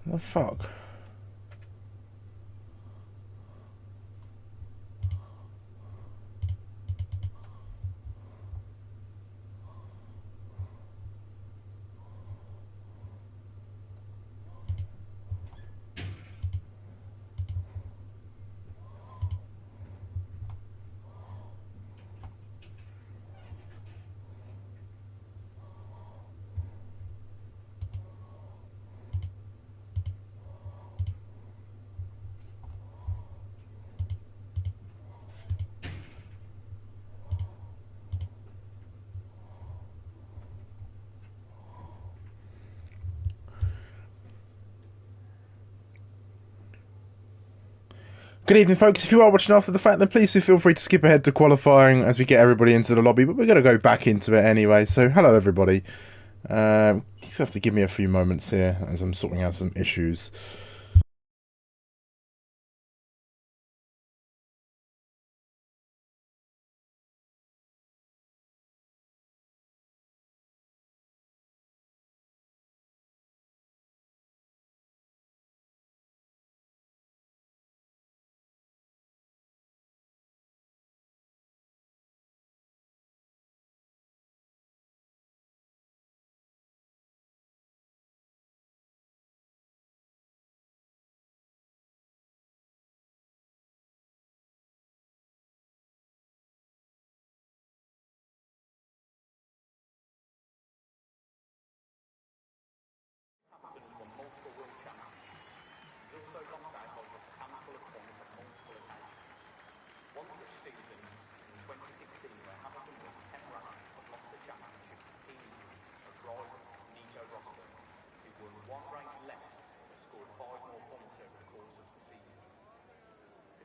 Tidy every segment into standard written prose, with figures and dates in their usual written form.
The fuck? Good evening, folks. If you are watching after the fact, then please do feel free to skip ahead to qualifying as we get everybody into the lobby, but we're going to go back into it anyway. So, hello, everybody. You just have to give me a few moments here as I'm sorting out some issues.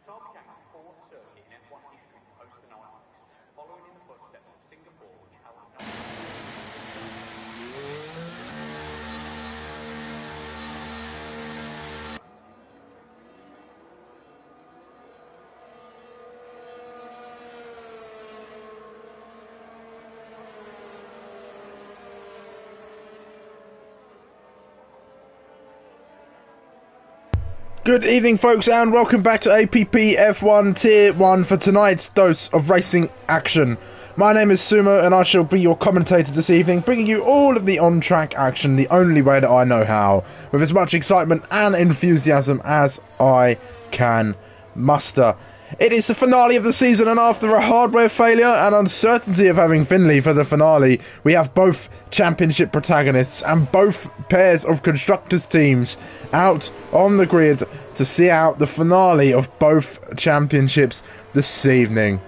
Qatar became the fourth circuit in F1 history to host an Olympics, following in the footsteps of Singapore, which held no. Good evening, folks, and welcome back to APPF1 Tier 1 for tonight's dose of racing action. My name is Sumo, and I shall be your commentator this evening, bringing you all of the on-track action the only way that I know how, with as much excitement and enthusiasm as I can muster. It is the finale of the season, and after a hardware failure and uncertainty of having Finley for the finale, we have both championship protagonists and both pairs of constructors teams out on the grid to see out the finale of both championships this evening.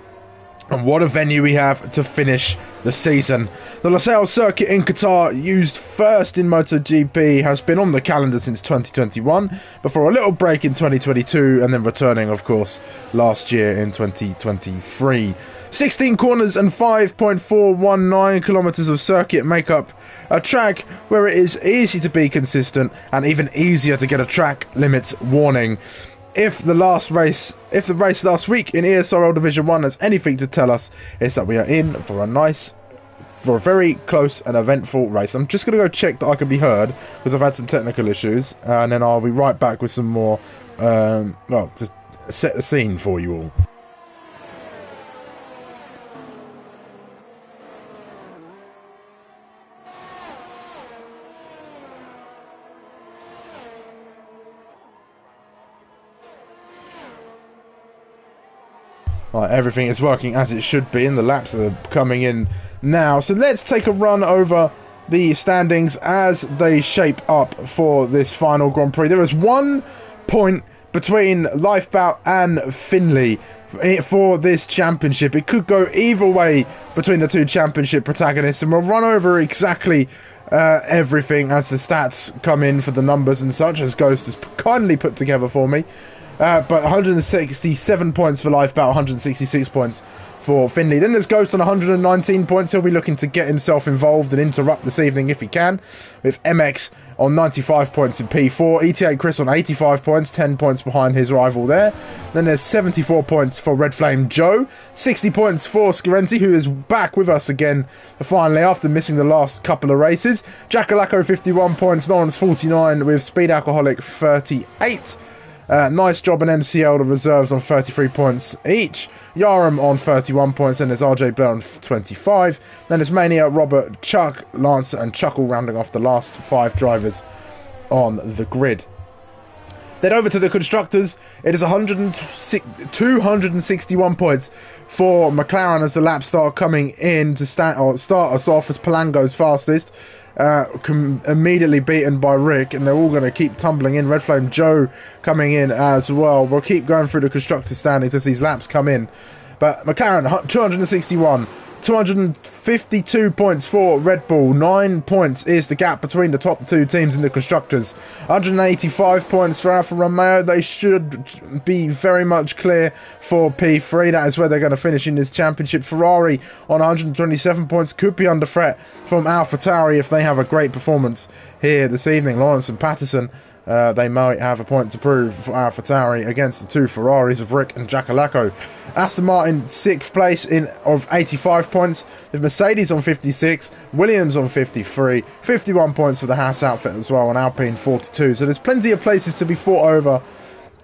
And what a venue we have to finish the season. The Losail circuit in Qatar, used first in MotoGP, has been on the calendar since 2021, before a little break in 2022, and then returning, of course, last year in 2023. 16 corners and 5.419 kilometers of circuit make up a track where it is easy to be consistent and even easier to get a track limits warning. If the race last week in ESRL Division 1 has anything to tell us, it's that we are in for a very close and eventful race. I'm just going to go check that I can be heard, because I've had some technical issues, and then I'll be right back with some more, well, to set the scene for you all. Right, everything is working as it should be, and the laps are coming in now. So let's take a run over the standings as they shape up for this final Grand Prix. There is 1 point between Lifebout and Finley for this championship. It could go either way between the two championship protagonists, and we'll run over exactly everything as the stats come in for the numbers and such, as Ghost has kindly put together for me. But 167 points for Lifeboat, 166 points for Finley. Then there's Ghost on 119 points. He'll be looking to get himself involved and interrupt this evening if he can. With MX on 95 points in P4. ETA Chris on 85 points, 10 points behind his rival there. Then there's 74 points for Red Flame Joe. 60 points for Scarenzi, who is back with us again finally after missing the last couple of races. Jackalacco 51 points, Lawrence 49 with Speed Alcoholic 38. Nice job in MCL, the reserves on 33 points each. Yaram on 31 points, then there's RJ Blair on 25. Then there's Mania, Robert, Chuck, Lance and Chuckle rounding off the last 5 drivers on the grid. Then over to the constructors, it is 261 points for McLaren as the lap start coming in to start us off as Palango's fastest. Immediately beaten by Rick, and they're all going to keep tumbling in. Red Flame Joe coming in as well. We'll keep going through the constructor standings as these laps come in. But McLaren 261, 252 points for Red Bull. 9 points is the gap between the top 2 teams in the constructors. 185 points for Alfa Romeo. They should be very much clear for P3. That is where they're going to finish in this championship. Ferrari on 127 points could be under threat from AlphaTauri if they have a great performance here this evening. Lawrence and Patterson, they might have a point to prove for AlphaTauri against the 2 Ferraris of Rick and Jackalacco. Aston Martin 6th place of 85 points, with Mercedes on 56, Williams on 53, 51 points for the Haas outfit as well, and Alpine 42. So there's plenty of places to be fought over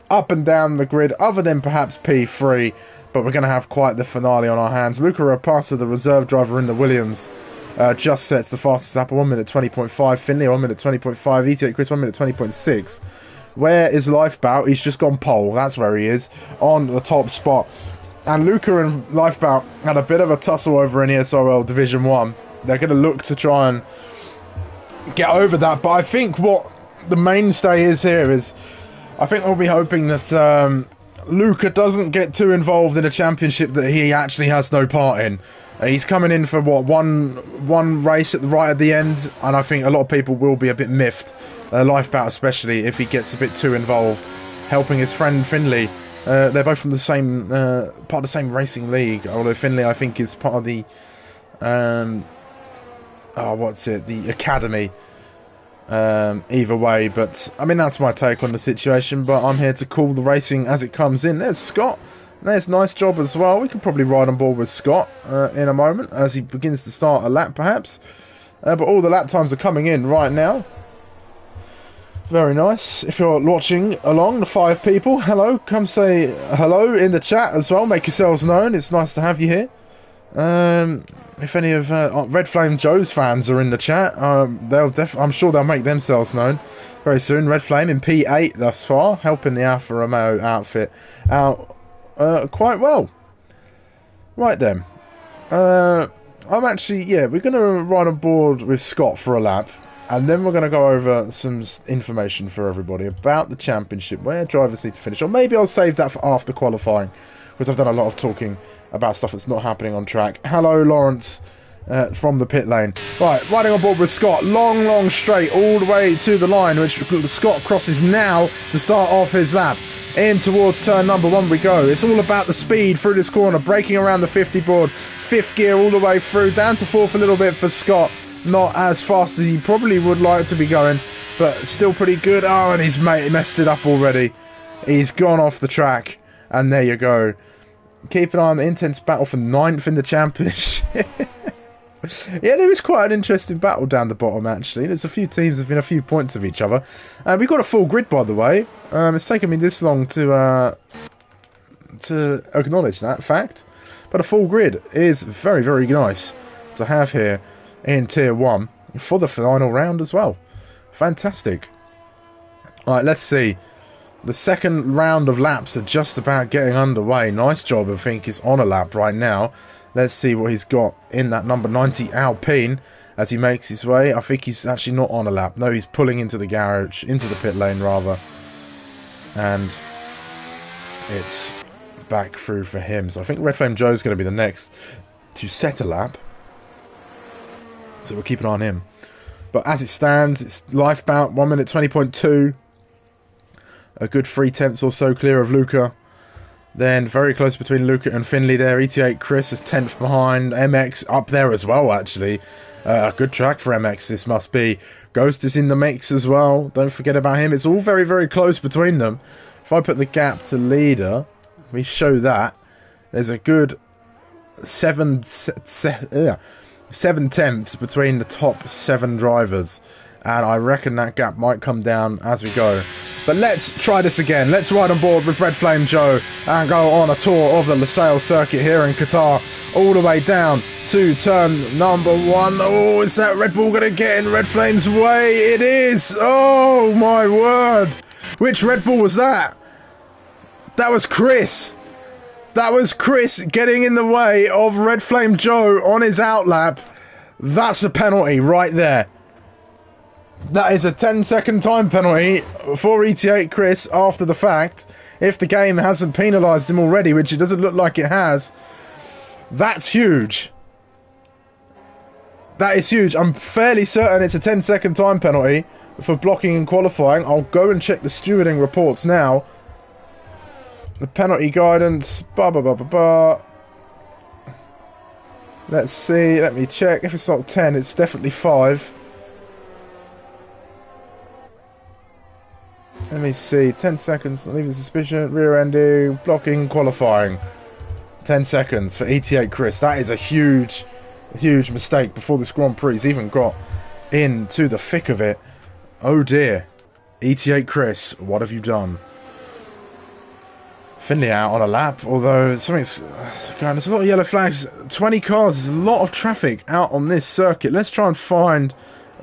up and down the grid, other than perhaps P3, but we're going to have quite the finale on our hands. Luca Rapasa, the reserve driver in the Williams, just sets the fastest lap at 1 minute 20.5. Finley 1 minute 20.5. ETA Chris 1 minute 20.6. Where is Lifebout? He's just gone pole. That's where he is, on the top spot. And Luca and Lifebout had a bit of a tussle over in ESRL Division 1. They're going to look to try and get over that. But I think what the mainstay is here is, I think we'll be hoping that Luca doesn't get too involved in a championship that he actually has no part in. He's coming in for, what, one race right at the end, and I think a lot of people will be a bit miffed, Lifebout especially, if he gets a bit too involved, helping his friend Finley. They're both from the same part of the same racing league, although Finley, I think, is part of the the academy. Either way, but I mean, that's my take on the situation. But I'm here to call the racing as it comes in. There's Scott. There's nice job as well. We could probably ride on board with Scott in a moment as he begins to start a lap, perhaps. But all the lap times are coming in right now. Very nice. If you're watching along, the 5 people, hello. Come say hello in the chat as well. Make yourselves known. It's nice to have you here. If any of Red Flame Joe's fans are in the chat, I'm sure they'll make themselves known very soon. Red Flame in P8 thus far, helping the Alfa Romeo outfit out quite well. Right then. We're going to ride on board with Scott for a lap. And then we're going to go over some information for everybody about the championship, where drivers need to finish. Or maybe I'll save that for after qualifying, because I've done a lot of talking about stuff that's not happening on track. Hello, Lawrence, from the pit lane. Right, riding on board with Scott. Long straight all the way to the line, which Scott crosses now to start off his lap. In towards turn number 1 we go. It's all about the speed through this corner, braking around the 50 board. 5th gear all the way through, down to 4th a little bit for Scott. Not as fast as he probably would like to be going, but still pretty good. Oh, and he's messed it up already. He's gone off the track, and there you go. Keep an eye on the intense battle for 9th in the championship. Yeah, there is quite an interesting battle down the bottom, actually. There's a few teams within a few points of each other. We've got a full grid, by the way. It's taken me this long to acknowledge that fact. But a full grid is very, very nice to have here in Tier 1 for the final round as well. Fantastic. Alright, let's see. The second round of laps are just about getting underway. Nice job, I think, he's on a lap right now. Let's see what he's got in that number 90 Alpine as he makes his way. I think he's actually not on a lap. No, he's pulling into the garage, into the pit lane rather. And it's back through for him. So I think Red Flame Joe's going to be the next to set a lap. So we'll keep an eye on him. But as it stands, it's Lifebout 1 minute 20.2. A good 3/10 or so clear of Luca. Then very close between Luca and Finley there. ET8 Chris is 10th behind. MX up there as well, actually. A good track for MX, this must be. Ghost is in the mix as well. Don't forget about him. It's all very, very close between them. If I put the gap to leader, we show that. There's a good 7/10 between the top 7 drivers. And I reckon that gap might come down as we go. But let's try this again. Let's ride on board with Red Flame Joe and go on a tour of the Lusail circuit here in Qatar. All the way down to turn number 1. Oh, is that Red Bull going to get in Red Flame's way? It is! Oh, my word! Which Red Bull was that? That was Chris. That was Chris getting in the way of Red Flame Joe on his outlap. That's a penalty right there. That is a 10-second time penalty for ET8 Chris after the fact. If the game hasn't penalised him already, which it doesn't look like it has. That's huge. That is huge. I'm fairly certain it's a 10-second time penalty for blocking and qualifying. I'll go and check the stewarding reports now. The penalty guidance. Let's see. Let me check. If it's not 10, it's definitely 5. Let me see. 10 seconds. Leaving suspicion. Rear ending. Blocking. Qualifying. 10 seconds for ET8 Chris. That is a huge, huge mistake before this Grand Prix even got into the thick of it. Oh dear. ET8 Chris, what have you done? Finley out on a lap, although something's going. There's a lot of yellow flags. 20 cars. There's a lot of traffic out on this circuit. Let's try and find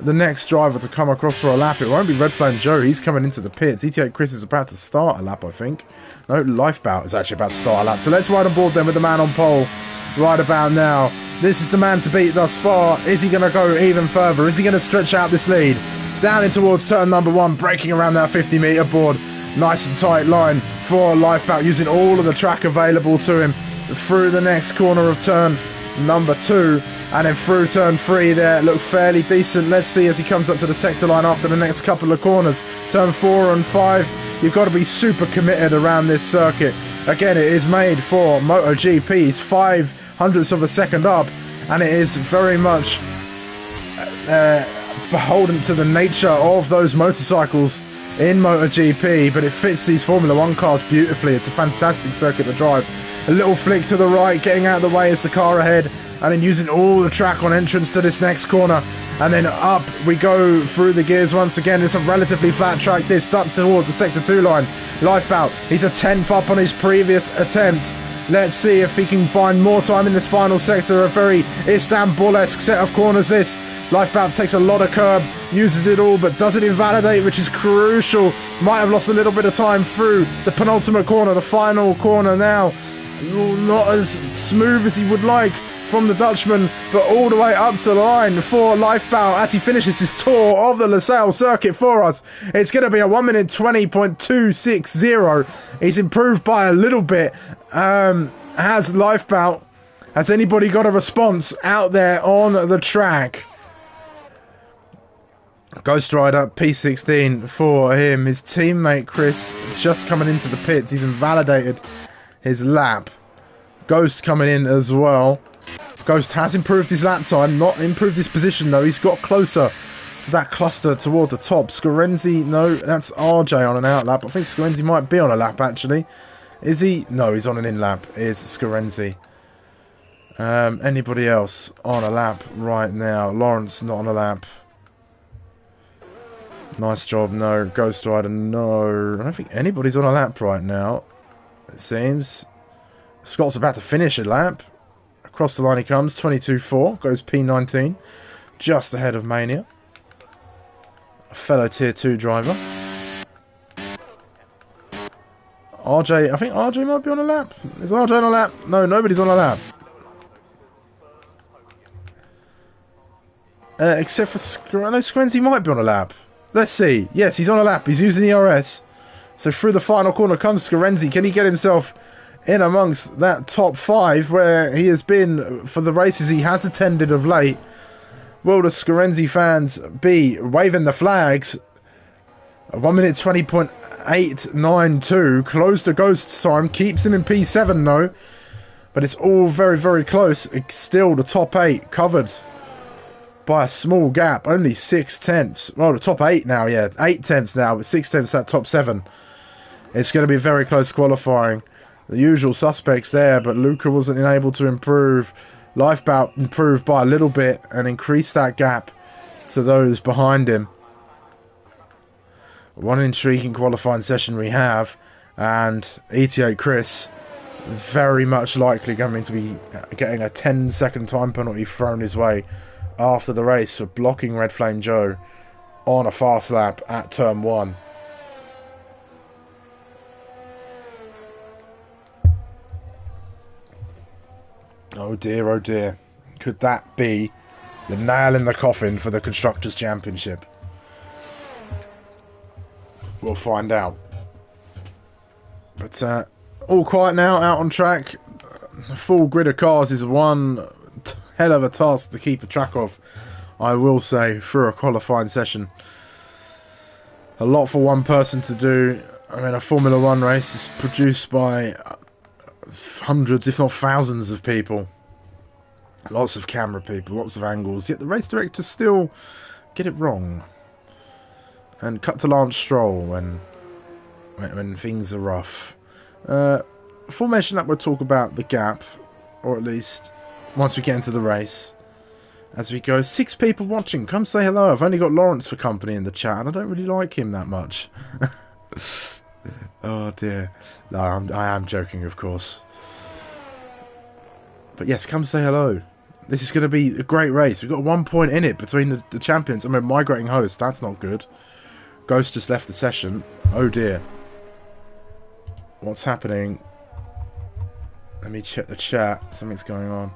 the next driver to come across for a lap. It won't be Red Flame Joe. He's coming into the pits. ET8 Chris is about to start a lap, I think. No, Lifebout is actually about to start a lap. So let's ride on board then with the man on pole right about now. This is the man to beat thus far. Is he going to go even further? Is he going to stretch out this lead? Down in towards turn number 1, braking around that 50-metre board. Nice and tight line for Lifebout, using all of the track available to him through the next corner of turn number 2. And then through turn 3 there, looked fairly decent. Let's see as he comes up to the sector line after the next couple of corners. Turn 4 and 5, you've got to be super committed around this circuit. Again, it is made for MotoGP. He's 0.05 of a second up, and it is very much beholden to the nature of those motorcycles in MotoGP, but it fits these Formula 1 cars beautifully. It's a fantastic circuit to drive. A little flick to the right, getting out of the way as the car ahead, and then using all the track on entrance to this next corner, and then up we go through the gears once again. It's a relatively flat track, this up towards the sector 2 line. Lifebout, he's a 10th up on his previous attempt. Let's see if he can find more time in this final sector. A very Istanbul-esque set of corners this. Lifebout takes a lot of curb, uses it all, but doesn't invalidate, which is crucial. Might have lost a little bit of time through the penultimate corner, the final corner now. Not as smooth as he would like from the Dutchman, but all the way up to the line for Lifebout as he finishes this tour of the Lusail circuit for us. It's going to be a 1 minute 20.260. He's improved by a little bit. Has Lifebout, has anybody got a response out there on the track? Ghost Rider P16 for him. His teammate Chris just coming into the pits. He's invalidated his lap. Ghost coming in as well. Ghost has improved his lap time, not improved his position though. He's got closer to that cluster toward the top. Scorenzi, no, that's RJ on an out lap. I think Scorenzi might be on a lap actually. Is he? No, he's on an in lap. Is Scorenzi. Anybody else on a lap right now? Lawrence not on a lap. Nice job, no. Ghost Rider, no. I don't think anybody's on a lap right now, it seems. Scott's about to finish a lap. Across the line he comes, 22.4. Goes P19. Just ahead of Mania. A fellow Tier 2 driver. RJ, I think RJ might be on a lap. Is RJ on a lap? No, nobody's on a lap. Except for Squenzi might be on a lap. Let's see. Yes, he's on a lap. He's using the RS. So through the final corner comes Scorenzi. Can he get himself in amongst that top 5 where he has been for the races he has attended of late? Will the Scorenzi fans be waving the flags? 1 minute 20.892. Close to Ghost's time. Keeps him in P7 though. But it's all very, very close. It's still the top 8 covered by a small gap. Only 6 tenths. Well, the top 8 now, yeah. 8 tenths now, but 6 tenths at top 7. It's going to be very close qualifying. The usual suspects there, but Luca wasn't able to improve. Lifebout improved by a little bit and increased that gap to those behind him. One intriguing qualifying session we have, and ETA Chris very much likely going to be getting a 10-second time penalty thrown his way after the race for blocking Red Flame Joe on a fast lap at turn 1. Oh dear, oh dear. Could that be the nail in the coffin for the Constructors' Championship? We'll find out. But all quiet now, out on track. A full grid of cars is one hell of a task to keep a track of, I will say, through a qualifying session. A lot for one person to do. I mean, a Formula 1 race is produced by hundreds, if not thousands of people. Lots of camera people, lots of angles, yet the race directors still get it wrong. And cut to Lance Stroll when things are rough. Formation that we'll talk about the gap, or at least once we get into the race. As we go, 6 people watching. Come say hello. I've only got Lawrence for company in the chat, and I don't really like him that much. Oh dear. No, I am joking, of course. But yes, come say hello. This is going to be a great race. We've got 1 point in it between the champions. I mean, migrating host. That's not good. Ghost just left the session. Oh dear. What's happening? Let me check the chat. Something's going on.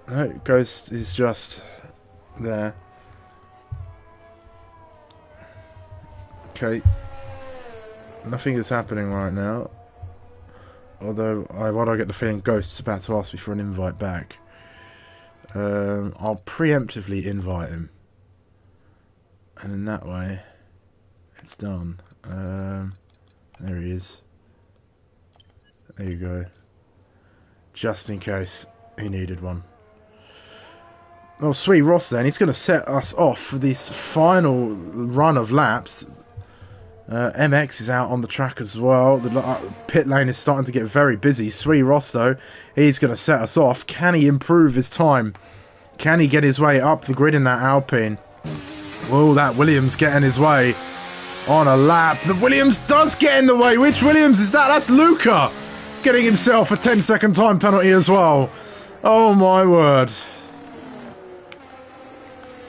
No, Ghost is just there. Okay. Nothing is happening right now. Although, why do I get the feeling Ghost's about to ask me for an invite back? I'll preemptively invite him. And in that way, it's done. There he is. There you go. Just in case he needed one. Oh, sweet Ross then. He's going to set us off for this final run of laps. MX is out on the track as well. The pit lane is starting to get very busy. Sweet Ross, though, he's going to set us off. Can he improve his time? Can he get his way up the grid in that Alpine? Will that Williams get in his way on a lap? The Williams does get in the way. Which Williams is that? That's Luca getting himself a 10-second time penalty as well. Oh, my word.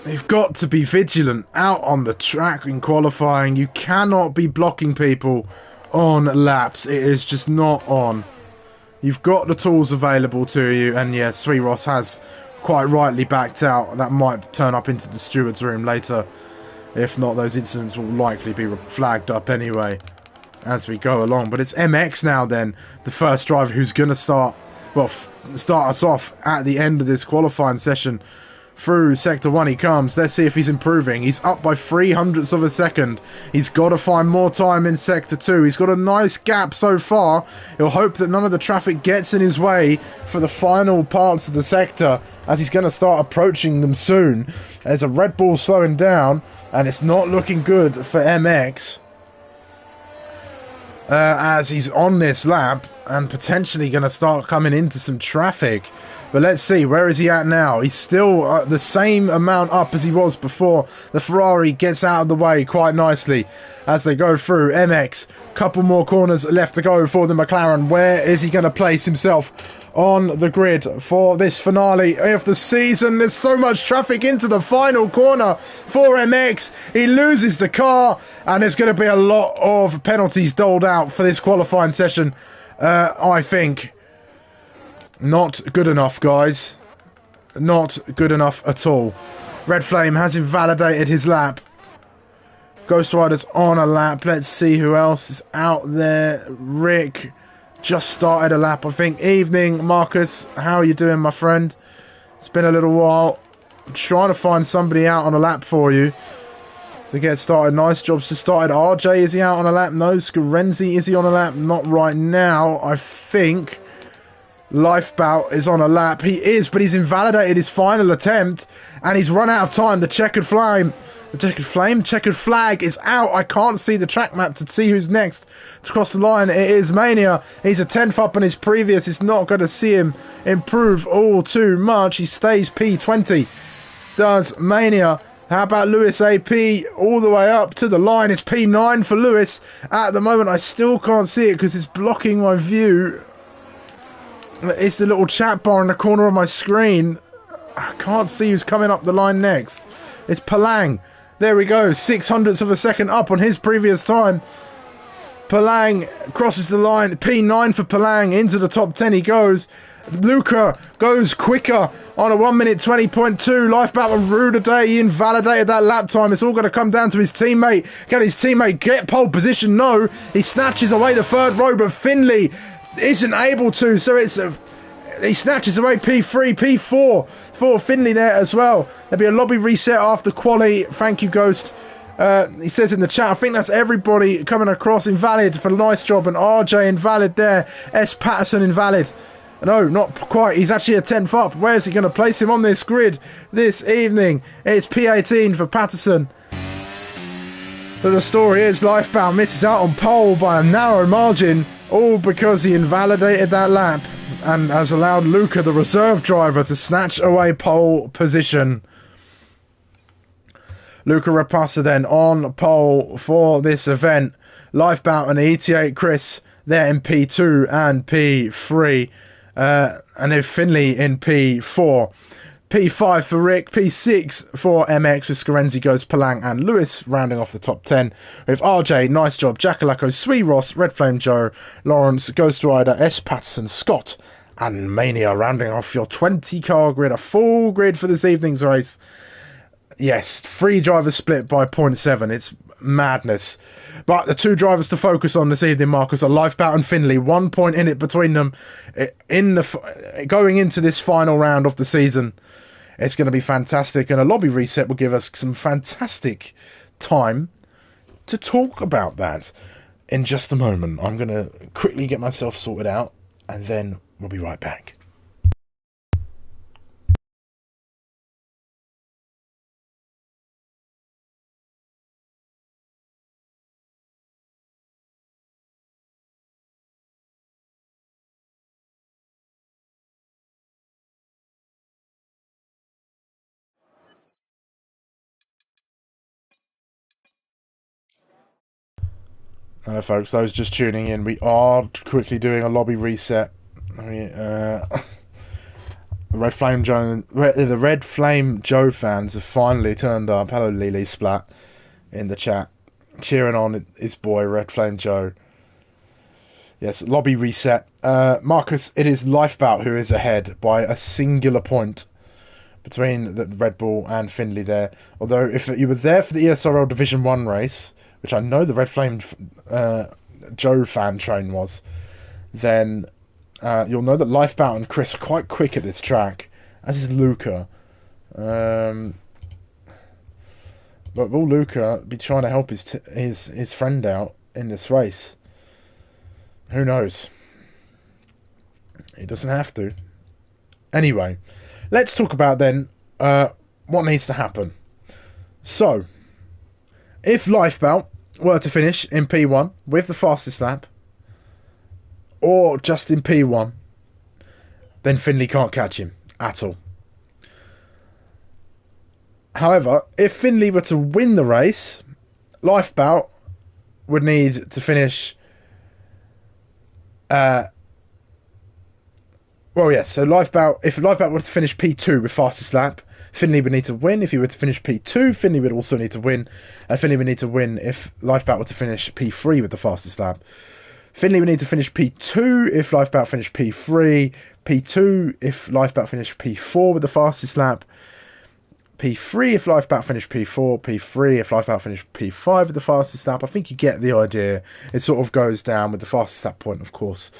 You've got to be vigilant out on the track in qualifying. You cannot be blocking people on laps. It is just not on. You've got the tools available to you. And yes, Sweet Ross has quite rightly backed out. That might turn up into the steward's room later. If not, those incidents will likely be flagged up anyway as we go along. But it's MX now then, the first driver who's going to start us off at the end of this qualifying session. Through Sector 1 he comes. Let's see if he's improving. He's up by 0.03 of a second. He's got to find more time in Sector 2. He's got a nice gap so far. He'll hope that none of the traffic gets in his way for the final parts of the sector, as he's going to start approaching them soon. There's a Red Bull slowing down, and it's not looking good for MX. As he's on this lap and potentially going to start coming into some traffic. But let's see, where is he at now? He's still the same amount up as he was before. The Ferrari gets out of the way quite nicely as they go through. MX, couple more corners left to go for the McLaren. Where is he going to place himself on the grid for this finale of the season? There's so much traffic into the final corner for MX. He loses the car, and there's going to be a lot of penalties doled out for this qualifying session, I think. Not good enough, guys. Not good enough at all. Red Flame has invalidated his lap. Ghost Rider's on a lap. Let's see who else is out there. Rick just started a lap, I think. Evening, Marcus. How are you doing, my friend? It's been a little while. I'm trying to find somebody out on a lap for you to get started. Nice jobs to start. RJ, is he out on a lap? No. Scarenzi, is he on a lap? Not right now. I think Lifebout is on a lap. He is, but he's invalidated his final attempt, and he's run out of time. The checkered flag is out. I can't see the track map to see who's next to cross the line. It is Mania. He's a 10th up on his previous. It's not going to see him improve all too much. He stays P20. Does Mania. How about Lewis AP all the way up to the line? It's P9 for Lewis. At the moment, I still can't see it because it's blocking my view. It's the little chat bar in the corner of my screen. I can't see who's coming up the line next. It's Palang. There we go. 600ths of a second up on his previous time. Palang crosses the line. P9 for Palang. Into the top 10 he goes. Luca goes quicker on a 1 minute 20.2. Lifebout with Rude today. He invalidated that lap time. It's all going to come down to his teammate. Can his teammate get pole position? No. He snatches away the third row, but Finley isn't able to. So he snatches away P3, P4 for Finley there as well. There'll be a lobby reset after quali. Thank you, Ghost. He says in the chat, I think that's everybody coming across. Invalid for a nice job. And RJ invalid there. S. Patterson invalid. No, not quite. He's actually a 10th up. Where is he going to place him on this grid this evening? It's P18 for Patterson. But the story is Lifebound misses out on pole by a narrow margin, all because he invalidated that lap and has allowed Luca, the reserve driver, to snatch away pole position. Luca Rapassa then on pole for this event. Lifebound and ET8 Chris, they're in P2 and P3. And then Finley in P4. P5 for Rick, P6 for MX with Scarenzi, goes Palang and Lewis rounding off the top 10 with RJ, nice job, Jackalaco, Sweet Ross, Red Flame Joe, Lawrence, Ghost Rider, S. Patterson, Scott and Mania rounding off your 20 car grid, a full grid for this evening's race. Yes, 3 drivers split by 0.7. It's madness. But the 2 drivers to focus on this evening, Marcus, are Lifebout and Finley. 1 point in it between them going into this final round of the season. It's going to be fantastic. And a lobby reset will give us some fantastic time to talk about that in just a moment. I'm going to quickly get myself sorted out and then we'll be right back. Hello folks, those just tuning in, we are quickly doing a lobby reset. The Red Flame Joe fans have finally turned up. Hello Lily Splat in the chat, cheering on his boy Red Flame Joe. Yes, lobby reset. Marcus, it is Lifebout who is ahead by a singular point between the Red Bull and Finley there. Although if you were there for the ESRL Division 1 race, which I know the Red Flame Joe fan train was, then you'll know that Lifebout and Chris are quite quick at this track, as is Luca. But will Luca be trying to help his friend out in this race? Who knows? He doesn't have to. Anyway, let's talk about then what needs to happen. So, if Lifebout were to finish in P1 with the fastest lap, or just in P1, then Finley can't catch him at all. However, if Finley were to win the race, Lifebout would need to finish... so Lifebout, if Lifebout were to finish P2 with fastest lap, Finley would need to win. If he were to finish P2, Finley would also need to win. And Finley would need to win if Lifebout were to finish P3 with the fastest lap. Finley would need to finish P2 if Lifebout finished P3. P2 if Lifebout finished P4 with the fastest lap. P3 if Lifebout finished P4. P3 if Lifebout finished P5 with the fastest lap. I think you get the idea. It sort of goes down with the fastest lap point, of course,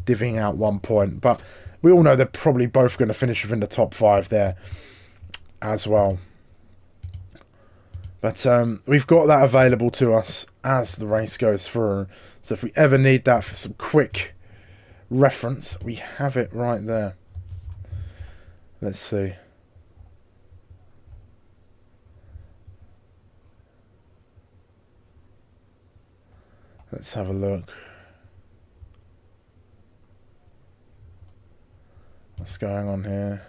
divvying out 1 point. But we all know they're probably both going to finish within the top 5 there as well. But we've got that available to us as the race goes through. So if we ever need that for some quick reference, we have it right there. Let's see. Let's have a look. What's going on here?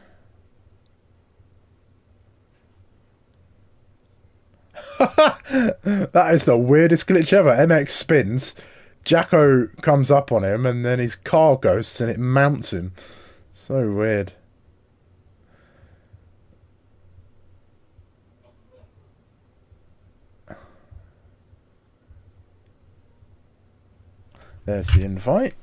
That is the weirdest glitch ever. MX spins, Jacko comes up on him, and then his car ghosts and it mounts him. So weird. There's the invite.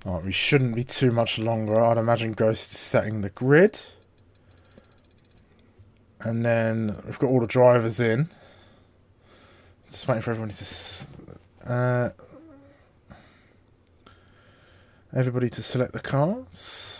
Alright, we shouldn't be too much longer. I'd imagine Ghost is setting the grid. And then we've got all the drivers in. Just waiting for everybody to select the cars.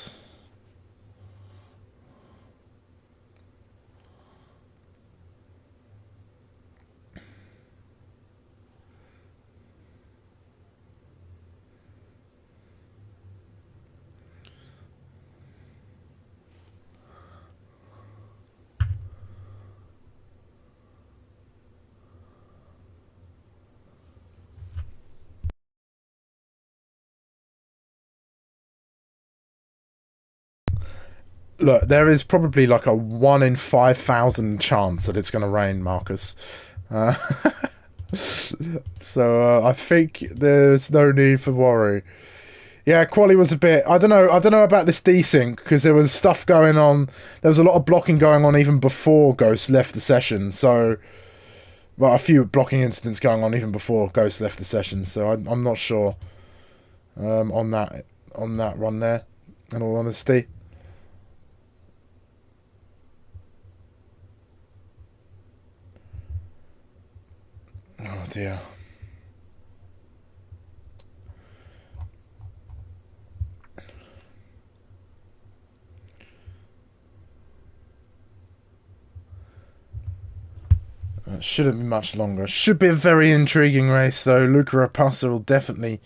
Look, there is probably like a 1 in 5,000 chance that it's going to rain, Marcus. Uh, so I think there's no need for worry. Yeah, quali was a bit. I don't know about this desync because there was stuff going on. There was a lot of blocking going on even before Ghost left the session. So, well, a few blocking incidents going on even before Ghost left the session. So I'm not sure on that run there. In all honesty. Oh dear. It shouldn't be much longer. Should be a very intriguing race, though. Luca Raposa will definitely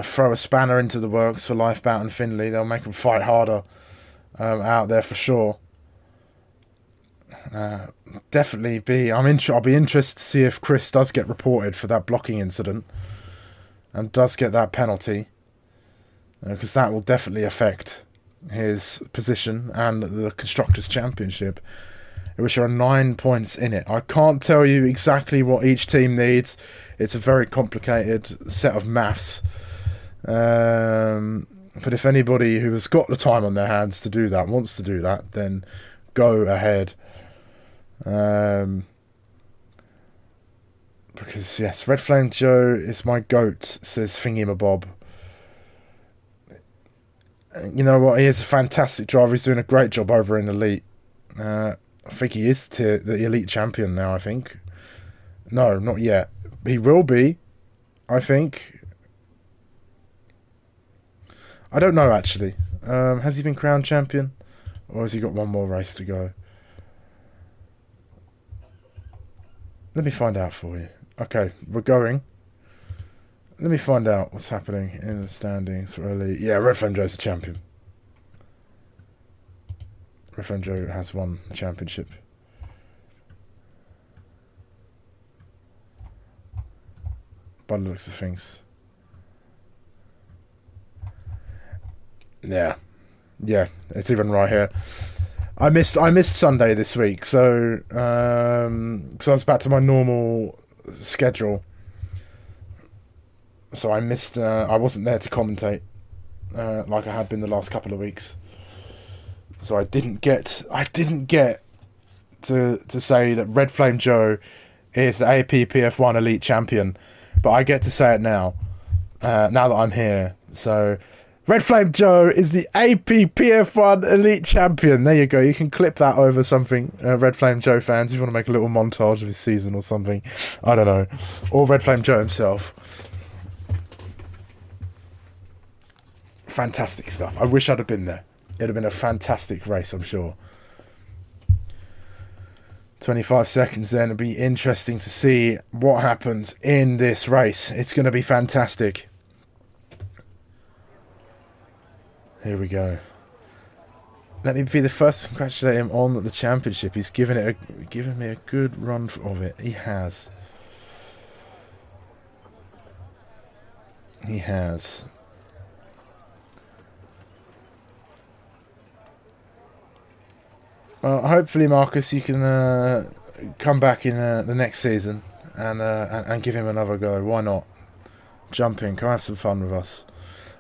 throw a spanner into the works for Lifeboat and Finley. They'll make them fight harder out there for sure. Definitely be. I'll be interested to see if Chris does get reported for that blocking incident and does get that penalty. because that will definitely affect his position and the Constructors' Championship, which are 9 points in it. I can't tell you exactly what each team needs. It's a very complicated set of maths. But if anybody who has got the time on their hands to do that, wants to do that, then go ahead. Because, yes, Red Flame Joe is my goat, says Thingy-ma-bob. You know what? He is a fantastic driver. He's doing a great job over in Elite. I think he is the Elite champion now, I think. No, not yet. He will be, I think. I don't know, actually. Has he been crowned champion? Or has he got one more race to go? Let me find out for you. Okay, we're going. Let me find out what's happening in the standings for Elite. Yeah, Red Flame Joe's the champion. Red Flame Joe has won the championship. By the looks of things. Yeah, it's even right here. I missed Sunday this week, so I was back to my normal schedule. So I missed. I wasn't there to commentate like I had been the last couple of weeks. So I didn't get to say that Red Flame Joe is the APPF1 Elite Champion, but I get to say it now. Now that I'm here, so. Red Flame Joe is the APPF1 Elite Champion. There you go. You can clip that over something, Red Flame Joe fans, if you want to make a little montage of his season or something. I don't know. Or Red Flame Joe himself. Fantastic stuff. I wish I'd have been there. It'd have been a fantastic race, I'm sure. 25 seconds then. It'll be interesting to see what happens in this race. It's going to be fantastic. Here we go. Let me be the first to congratulate him on the championship. He's given me a good run of it. He has. He has. Well, hopefully, Marcus, you can come back in the next season and give him another go. Why not? Jump in. Come have some fun with us.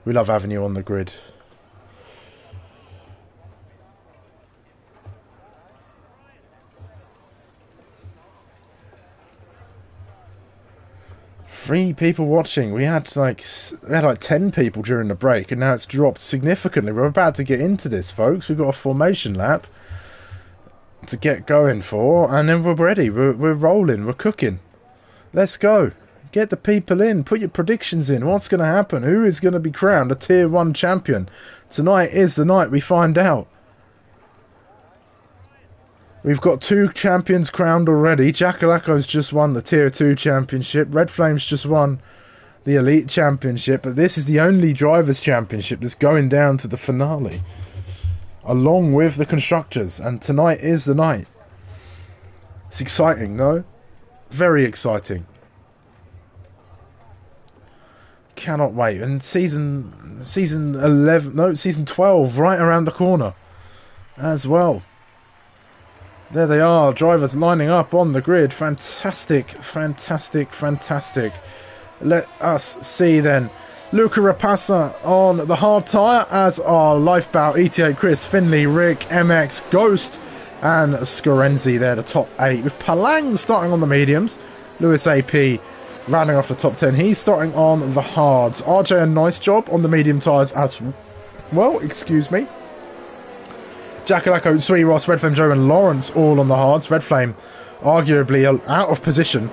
We love having you on the grid. Three people watching. We had like 10 people during the break, and now it's dropped significantly. We're about to get into this, folks. We've got a formation lap to get going for, and then we're ready. We're rolling. We're cooking. Let's go. Get the people in. Put your predictions in. What's going to happen? Who is going to be crowned a Tier 1 champion? Tonight is the night we find out. We've got 2 champions crowned already. Jackalaco's just won the Tier 2 championship. Red Flame's just won the Elite championship. But this is the only Drivers' championship that's going down to the finale, along with the Constructors. And tonight is the night. It's exciting, no? Very exciting. Cannot wait. And season 11, no, season 12, right around the corner as well. There they are, drivers lining up on the grid. Fantastic, fantastic, fantastic. Let us see then. Luca Rapassa on the hard tyre, as are Lifebout, ETA Chris, Finley, Rick, MX, Ghost, and Scorenzi there, the top 8. With Palang starting on the mediums. Lewis AP rounding off the top 10. He's starting on the hards. RJ, a nice job on the medium tyres as well, excuse me. Jackalaco, Sweet Ross, Red Flame Joe and Lawrence all on the hards. Red Flame arguably out of position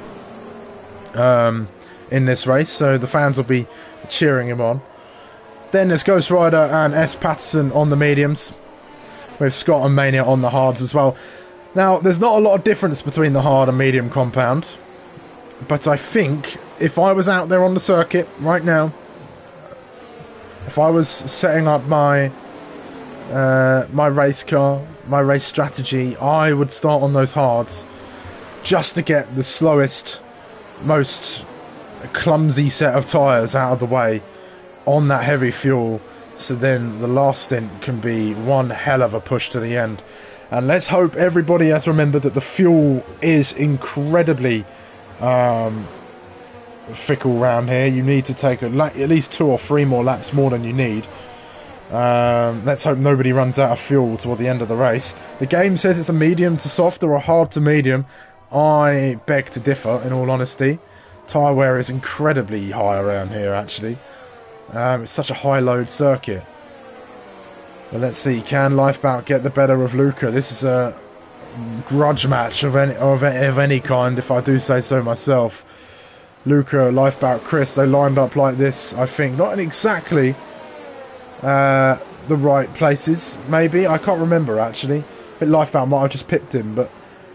in this race, so the fans will be cheering him on. Then there's Ghost Rider and S. Patterson on the mediums, with Scott and Mania on the hards as well. Now, there's not a lot of difference between the hard and medium compound, but I think if I was out there on the circuit right now, if I was setting up my race car, my race strategy, I would start on those hards just to get the slowest, most clumsy set of tyres out of the way on that heavy fuel So then the last stint can be one hell of a push to the end. And let's hope everybody has remembered that the fuel is incredibly fickle round here. You need to take at least 2 or 3 more laps more than you need. Let's hope nobody runs out of fuel toward the end of the race. The game says it's a medium to soft or a hard to medium. I beg to differ, in all honesty. Tyre wear is incredibly high around here, actually. It's such a high load circuit. But let's see, can Lifebout get the better of Luca? This is a grudge match of any kind, if I do say so myself. Luca, Lifebout, Chris, they lined up like this, I think. Not in exactly the right places, maybe. I can't remember, actually. I think Lifebout might have just pipped him, but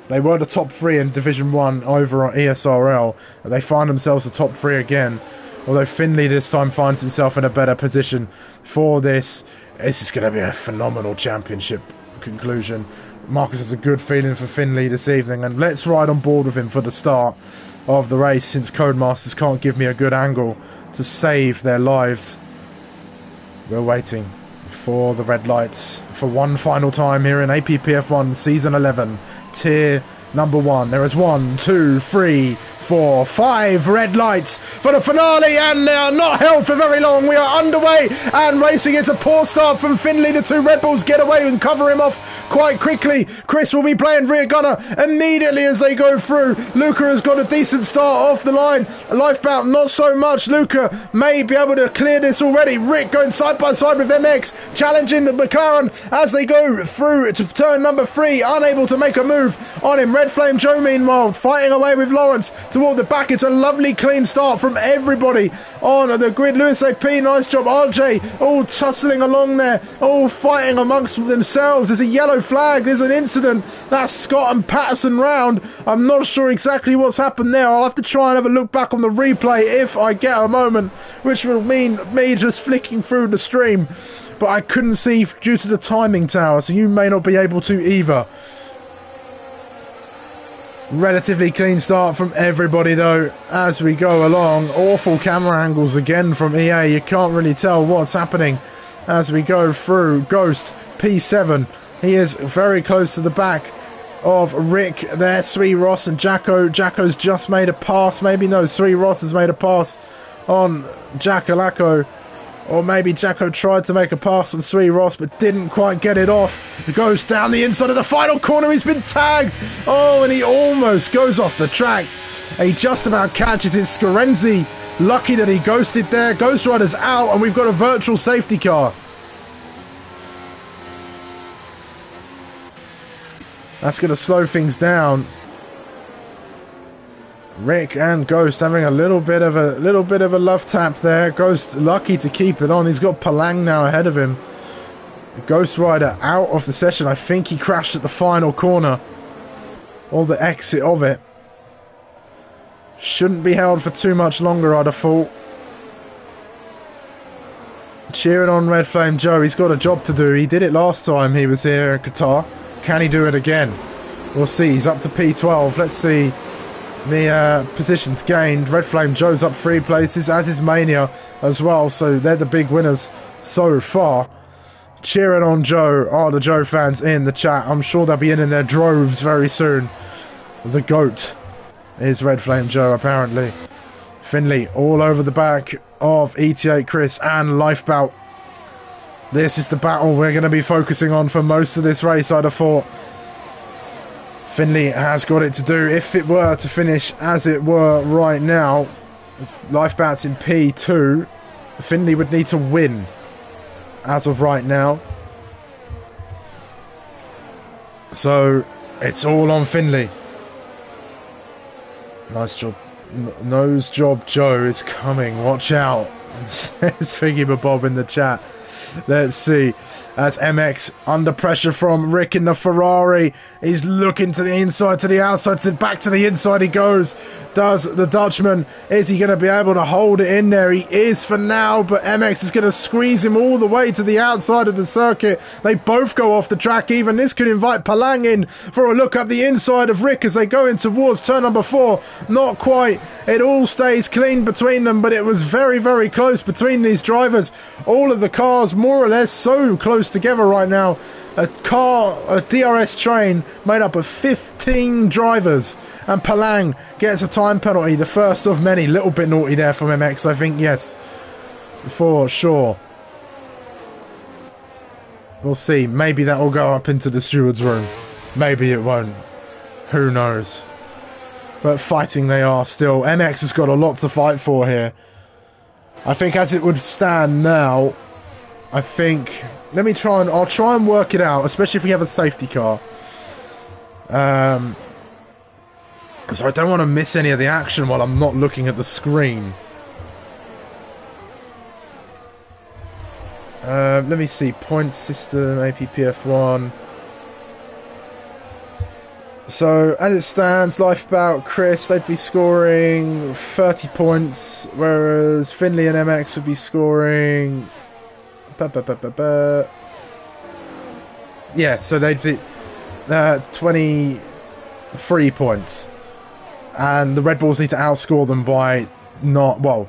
they were the top 3 in Division 1 over on ESRL. They find themselves the top 3 again. Although Finley this time finds himself in a better position for this. This is going to be a phenomenal championship conclusion. Marcus has a good feeling for Finley this evening, and let's ride on board with him for the start of the race, since Codemasters can't give me a good angle to save their lives. We're waiting for the red lights for one final time here in APPF1 Season 11, Tier number 1. There is 1, 2, 3, 4, 5 red lights for the finale, and they are not held for very long. We are underway and racing. It's a poor start from Finley. The 2 Red Bulls get away and cover him off quite quickly. Chris will be playing rear gunner immediately as they go through. Luca has got a decent start off the line. Lifebout, not so much. Luca may be able to clear this already. Rick going side by side with MX, challenging the McLaren as they go through to turn number 3, unable to make a move on him. Red Flame Joe, meanwhile, fighting away with Lawrence toward the back. It's a lovely clean start from everybody on the grid. Lewis AP, nice job. RJ all tussling along there, all fighting amongst themselves. There's a yellow flag, there's an incident. That's Scott and Patterson round. I'm not sure exactly what's happened there. I'll have to try and have a look back on the replay if I get a moment, which will mean me just flicking through the stream, but I couldn't see due to the timing tower, so you may not be able to either. Relatively clean start from everybody though as we go along. Awful camera angles again from EA. You can't really tell what's happening as we go through. Ghost P7, he is very close to the back of Rick there. Sui Ross and Jacko. Jacko's just made a pass, maybe no, Sui Ross has made a pass on Jackalacco. Or maybe Jacko tried to make a pass on Sui Ross but didn't quite get it off. He goes down the inside of the final corner. He's been tagged. Oh, and he almost goes off the track. He just about catches it. Scorenzi, lucky that he ghosted there. Ghost Rider's out, and we've got a virtual safety car. That's going to slow things down. Rick and Ghost having a little bit of a love tap there. Ghost lucky to keep it on. He's got Palang now ahead of him. The Ghost Rider out of the session. I think he crashed at the final corner, or the exit of it. Shouldn't be held for too much longer, I'd have thought. Cheering on Red Flame Joe. He's got a job to do. He did it last time he was here in Qatar. Can he do it again? We'll see. He's up to P12. Let's see the positions gained. Red Flame Joe's up 3 places, as is Mania as well, so they're the big winners so far. Cheering on Joe are the Joe fans in the chat. I'm sure they'll be in their droves very soon. The GOAT is Red Flame Joe, apparently. Finley all over the back of ET8 Chris and Lifebout. This is the battle we're going to be focusing on for most of this race, I'd have thought. Finley has got it to do. If it were to finish as it were right now, Lifebout's in P2. Finley would need to win as of right now. So it's all on Finley. Nice job. Nose job Joe is coming. Watch out. Says Figgy Bob in the chat. Let's see. That's MX under pressure from Rick in the Ferrari. He's looking to the inside, to the outside, to back to the inside he goes. Does the Dutchman. Is he going to be able to hold it in there? He is for now, but MX is going to squeeze him all the way to the outside of the circuit. They both go off the track even. This could invite Palang in for a look up the inside of Rick as they go in towards turn number 4. Not quite. It all stays clean between them, but it was very, very close between these drivers. All of the cars more or less so close together right now. A DRS train made up of 15 drivers, and Palang gets a time penalty, the first of many. Little bit naughty there from MX, I think, yes, for sure. We'll see. Maybe that will go up into the steward's room. Maybe it won't. Who knows? But fighting they are still. MX has got a lot to fight for here. I think as it would stand now, I think... I'll try and work it out, especially if we have a safety car. So I don't want to miss any of the action while I'm not looking at the screen. Let me see. Point system, APPF1. So, as it stands, Lifeboat, Chris, they'd be scoring 30 points, whereas Finley and MX would be scoring... Yeah, so they'd be 23 points. And the Red Bulls need to outscore them by not... Well,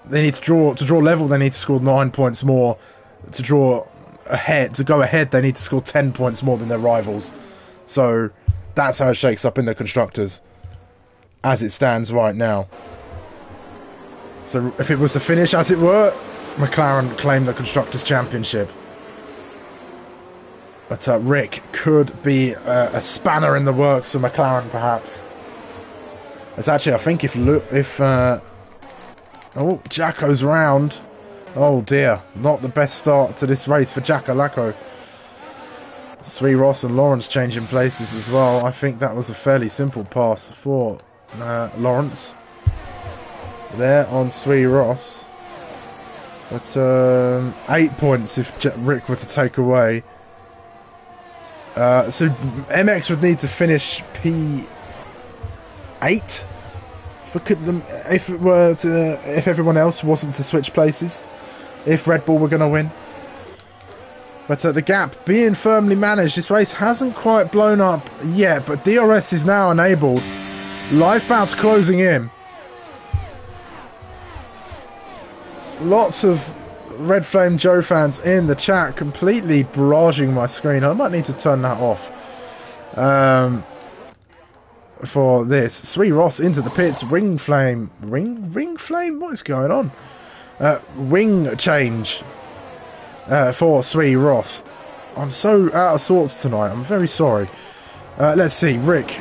they need to draw level, they need to score 9 points more. To draw ahead, to go ahead, they need to score 10 points more than their rivals. So... That's how it shakes up in the Constructors, as it stands right now. So if it was to finish, as it were, McLaren claimed the Constructors' Championship. But Rick could be a spanner in the works for McLaren, perhaps. It's actually, I think, oh, Jacko's round. Oh dear, not the best start to this race for Jacko Lacko. Sui Ross and Lawrence changing places as well. I think that was a fairly simple pass for Lawrence there on Sui Ross. But 8 points if Rick were to take away. So MX would need to finish P8 if everyone else wasn't to switch places. If Red Bull were going to win. But the gap being firmly managed, this race hasn't quite blown up yet, but DRS is now enabled. Lifeboat's closing in. Lots of Red Flame Joe fans in the chat completely barraging my screen. I might need to turn that off for this. Sui Ross into the pits. Ring Flame. Ring Flame? What is going on? Wing change. For Sui Ross. I'm so out of sorts tonight. I'm very sorry. Let's see. Rick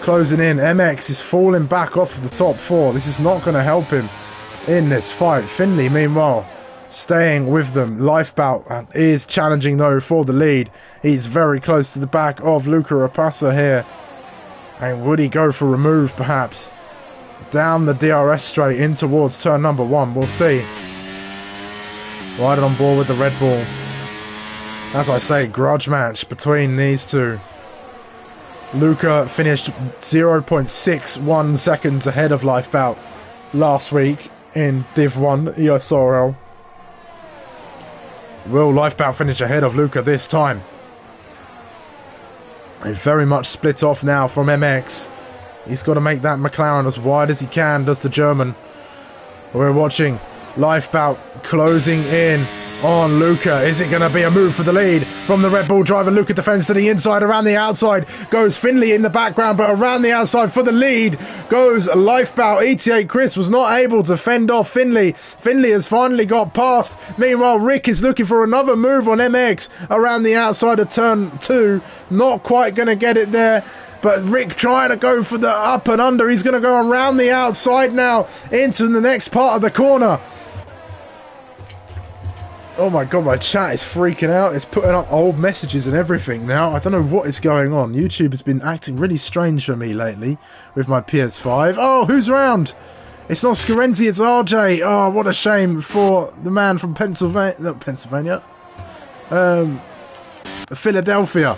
closing in. MX is falling back off of the top four. This is not going to help him in this fight. Finley, meanwhile, staying with them. Lifeboat is challenging, though, for the lead. He's very close to the back of Luca Rapassa here. And would he go for remove, perhaps? Down the DRS straight in towards turn number 1. We'll see. Right on board with the Red Bull. As I say, grudge match between these two. Luca finished 0.61 seconds ahead of Lifeboat last week in Div 1 ESRL. Will Lifebout finish ahead of Luca this time? They very much split off now from MX. He's got to make that McLaren as wide as he can, does the German. We're watching Lifebout closing in on Luca. Is it going to be a move for the lead from the Red Bull driver? Luca defends to the inside, around the outside goes Finley in the background, but around the outside for the lead goes Lifebout. ETA Chris was not able to fend off Finley. Finley has finally got past. Meanwhile, Rick is looking for another move on MX around the outside of turn 2. Not quite going to get it there. But Rick trying to go for the up and under. He's going to go around the outside now into the next part of the corner. Oh my god, my chat is freaking out. It's putting up old messages and everything now. I don't know what is going on. YouTube has been acting really strange for me lately with my PS5. Oh, who's round? It's not Scarenzi, it's RJ. Oh, what a shame for the man from Pennsylvania. Not Pennsylvania. Philadelphia.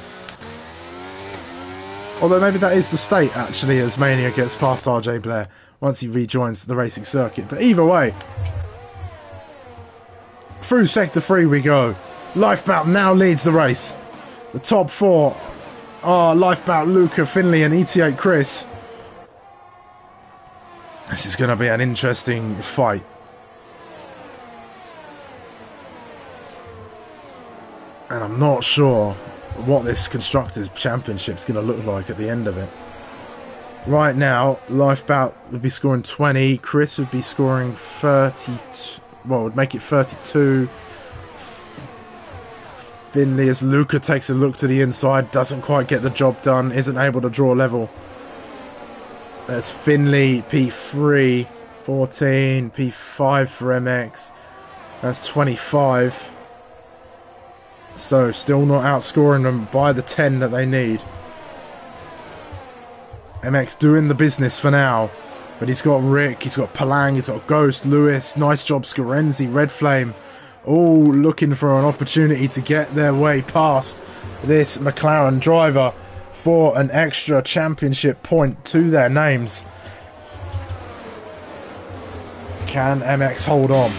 Although maybe that is the state, actually, as Mania gets past RJ Blair once he rejoins the racing circuit. But either way, through Sector 3 we go. Lifebout now leads the race. The top 4 are Lifebout, Luca, Finley and ETA Chris. This is going to be an interesting fight. And I'm not sure what this Constructors' Championship is going to look like at the end of it. Right now, Lifebout would be scoring 20. Chris would be scoring 30. Well, would make it 32. Finley, as Luca takes a look to the inside, doesn't quite get the job done, isn't able to draw level. That's Finley, P3, 14, P5 for MX. That's 25. So, still not outscoring them by the 10 that they need. MX doing the business for now. But he's got Rick, he's got Palang, he's got Ghost, Lewis, nice job, Scorenzi, Red Flame. All looking for an opportunity to get their way past this McLaren driver for an extra championship point to their names. Can MX hold on?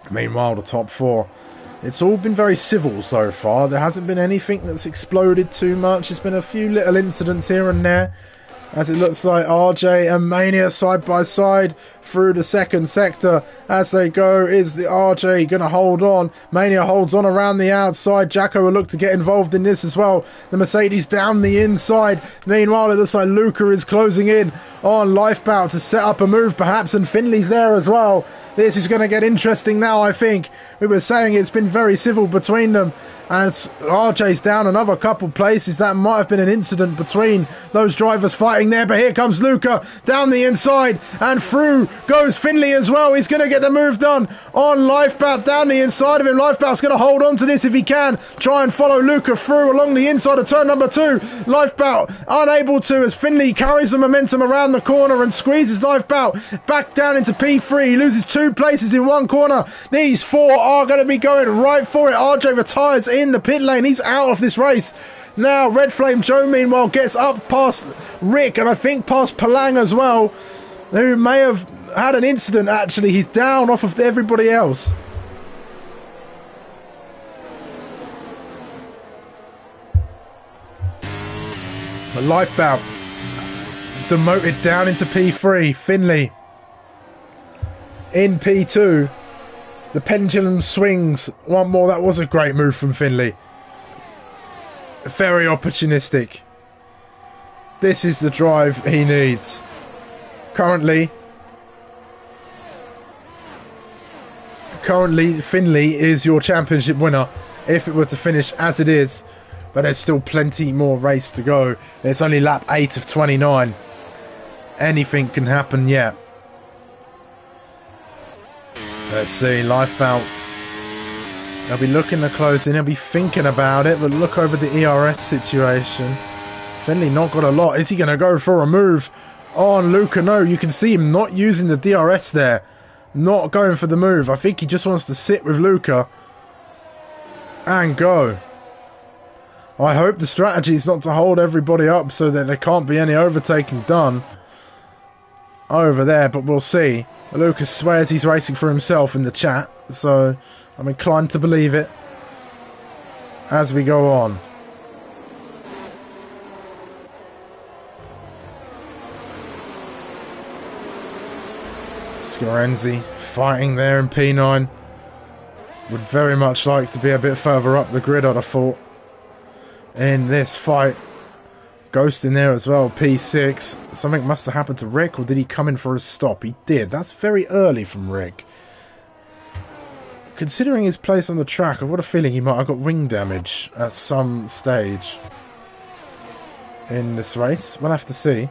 Meanwhile, the top four. It's all been very civil so far. There hasn't been anything that's exploded too much. There's been a few little incidents here and there. As it looks like RJ and Mania side by side through the second sector as they go. Is the RJ going to hold on? Mania holds on around the outside. Jacko will look to get involved in this as well. The Mercedes down the inside. Meanwhile, it looks like Luca is closing in on Lifebout to set up a move perhaps, and Finley's there as well. This is going to get interesting now, I think. We were saying it's been very civil between them. As RJ's down another couple places, that might have been an incident between those drivers fighting there. But here comes Luca down the inside, and through goes Finley as well. He's going to get the move done on Lifebout down the inside of him. Lifebout's going to hold on to this if he can. Try and follow Luca through along the inside of turn number 2. Lifebout unable to, as Finley carries the momentum around the corner and squeezes Lifebout back down into P3. He loses 2 places in one corner. These 4 are going to be going right for it. RJ retires in the pit lane. He's out of this race. Now Red Flame Joe meanwhile gets up past Rick and I think past Palang as well, who may have had an incident. Actually, he's down off of everybody else. The Lifebout demoted down into P3. Finley in P2. The pendulum swings. One more. That was a great move from Finley. Very opportunistic. This is the drive he needs. Currently, Finley is your championship winner if it were to finish as it is. But there's still plenty more race to go. It's only lap 8 of 29. Anything can happen yet. Let's see, Lifebout. He'll be looking to close in, he'll be thinking about it, but look over the ERS situation. Finley not got a lot. Is he going to go for a move on Luca? No, you can see him not using the DRS there. Not going for the move. I think he just wants to sit with Luca and go. I hope the strategy is not to hold everybody up so that there can't be any overtaking done over there, but we'll see. Lucas swears he's racing for himself in the chat, so I'm inclined to believe it as we go on. Scorenzi fighting there in P9. Would very much like to be a bit further up the grid, I'd have thought, in this fight. Ghost in there as well, P6. Something must have happened to Rick, or did he come in for a stop? He did. That's very early from Rick. Considering his place on the track, I've got a feeling he might have got wing damage at some stage in this race. We'll have to see.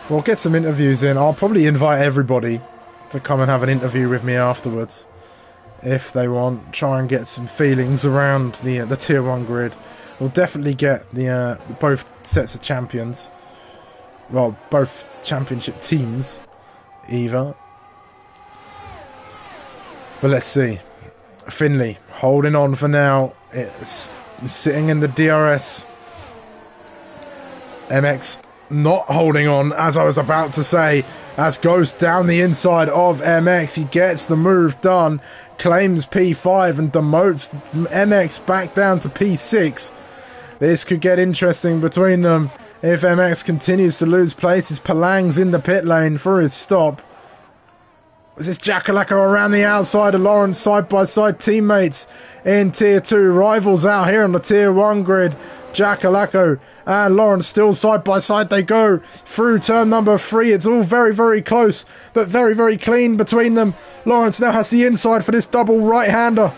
We'll get some interviews in. I'll probably invite everybody to come and have an interview with me afterwards if they want. Try and get some feelings around the Tier 1 grid. We'll definitely get the both sets of champions. Well, both championship teams, either. But let's see. Finley holding on for now. It's sitting in the DRS. MX not holding on, as I was about to say. As Ghost down the inside of MX. He gets the move done. Claims P5 and demotes MX back down to P6. This could get interesting between them if MX continues to lose places. Palang's in the pit lane for his stop. This is Jackalacco around the outside of Lawrence, side-by-side teammates in Tier 2. Rivals out here on the Tier 1 grid. Jackalacco and Lawrence still side-by-side. They go through turn number 3. It's all very, very close, but very, very clean between them. Lawrence now has the inside for this double right-hander.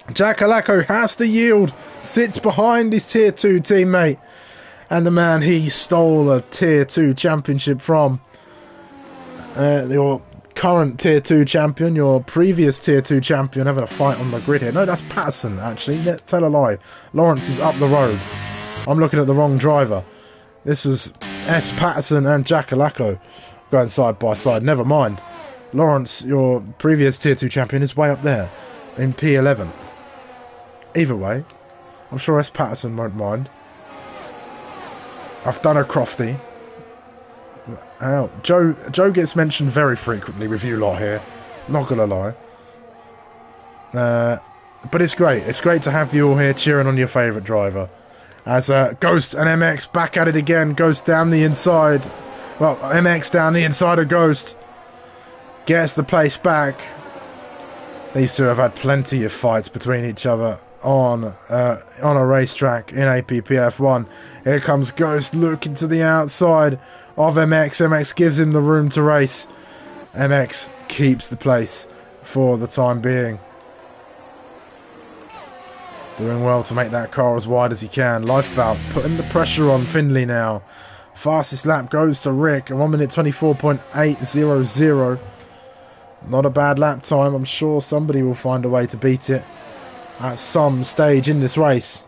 Jackalacco has to yield. Sits behind his Tier 2 teammate. And the man he stole a Tier 2 championship from. Your current Tier 2 champion, your previous Tier 2 champion, having a fight on the grid here. No, that's Patterson, actually. Tell a lie. Lawrence is up the road. I'm looking at the wrong driver. This was S. Patterson and Jackalacco going side by side. Never mind. Lawrence, your previous Tier 2 champion, is way up there in P11. Either way, I'm sure S. Patterson won't mind. I've done a Crofty. Joe gets mentioned very frequently with you lot here. Not gonna lie. But it's great. It's great to have you all here cheering on your favourite driver. As Ghost and MX back at it again. Ghost down the inside. Well, MX down the inside of Ghost. Gets the place back. These two have had plenty of fights between each other on a racetrack in APPF1. Here comes Ghost looking to the outside of MX. MX gives him the room to race. MX keeps the place for the time being. Doing well to make that car as wide as he can. Lifebout putting the pressure on Findlay now. Fastest lap goes to Rick. 1 minute 24.800. Not a bad lap time. I'm sure somebody will find a way to beat it at some stage in this race.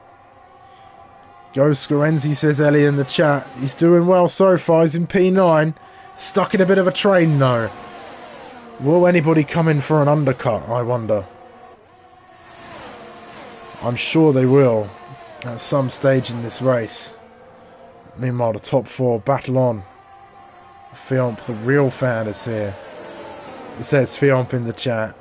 Ghost Scorenzi, says Ellie in the chat. He's doing well so far. He's in P9. Stuck in a bit of a train though. Will anybody come in for an undercut, I wonder? I'm sure they will at some stage in this race. Meanwhile, the top 4 battle on. Fiomp, the real fan, is here. It says Fiomp in the chat.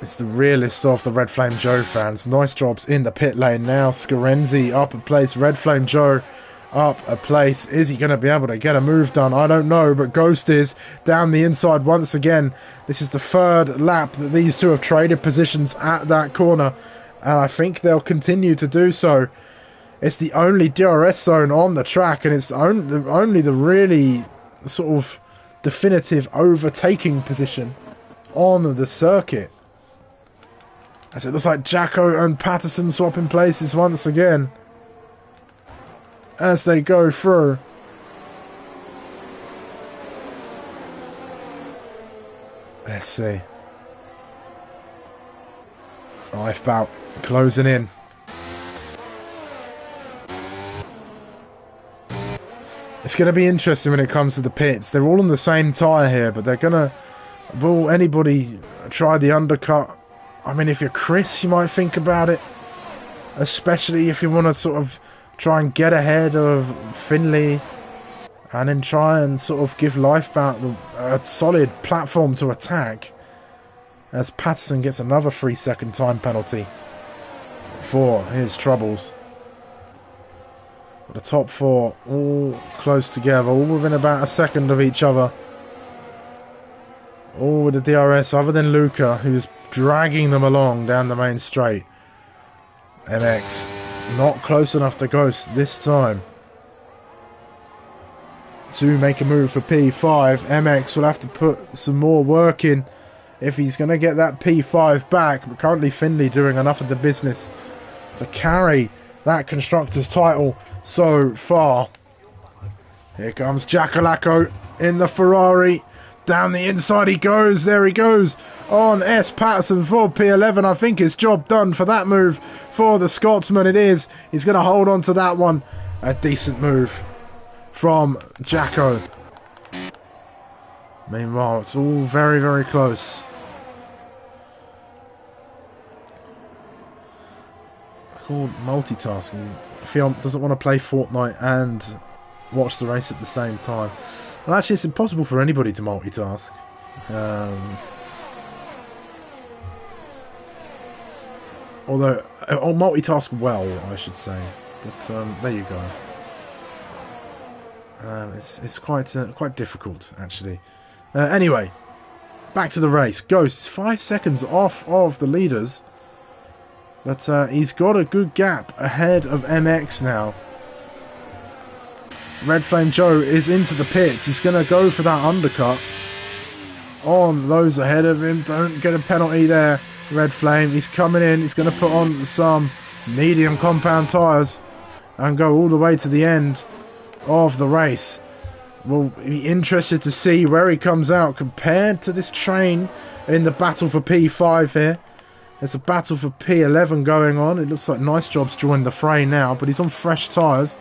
It's the realist of the Red Flame Joe fans. Nice jobs in the pit lane now. Scorenzi up a place. Red Flame Joe up a place. Is he going to be able to get a move done? I don't know, but Ghost is down the inside once again. This is the 3rd lap that these two have traded positions at that corner, and I think they'll continue to do so. It's the only DRS zone on the track, and it's only the really sort of definitive overtaking position on the circuit. As it looks like Jacko and Patterson swapping places once again as they go through. Let's see. Lifebout closing in. It's going to be interesting when it comes to the pits. They're all on the same tyre here, but they're going to... Will anybody try the undercut? I mean, if you're Chris, you might think about it. Especially if you want to sort of try and get ahead of Finley. And then try and sort of give Lifebout a solid platform to attack. As Patterson gets another 3-second time penalty for his troubles. The top 4 all close together. All within about a second of each other. All with the DRS, other than Luca, who's dragging them along down the main straight. MX not close enough to Ghost this time to make a move for P5. MX will have to put some more work in if he's going to get that P5 back. But currently Findlay doing enough of the business to carry that Constructors title so far. Here comes Jackalacco in the Ferrari. Down the inside he goes. There he goes on S. Patterson for P11. I think it's job done for that move for the Scotsman. It is. He's going to hold on to that one. A decent move from Jacko. Meanwhile, it's all very, very close. Called multitasking. Fiomp doesn't want to play Fortnite and watch the race at the same time. Well, actually, it's impossible for anybody to multitask. Although, or multitask well, I should say. But there you go. It's quite difficult, actually. Anyway, back to the race. Ghost 5 seconds off of the leaders, but he's got a good gap ahead of MX now. Red Flame Joe is into the pits. He's going to go for that undercut on those ahead of him. Don't get a penalty there, Red Flame. He's coming in. He's going to put on some medium compound tyres and go all the way to the end of the race. We'll be interested to see where he comes out compared to this train in the battle for P5 here. There's a battle for P11 going on. It looks like Nice Job's joined the fray now, but he's on fresh tyres.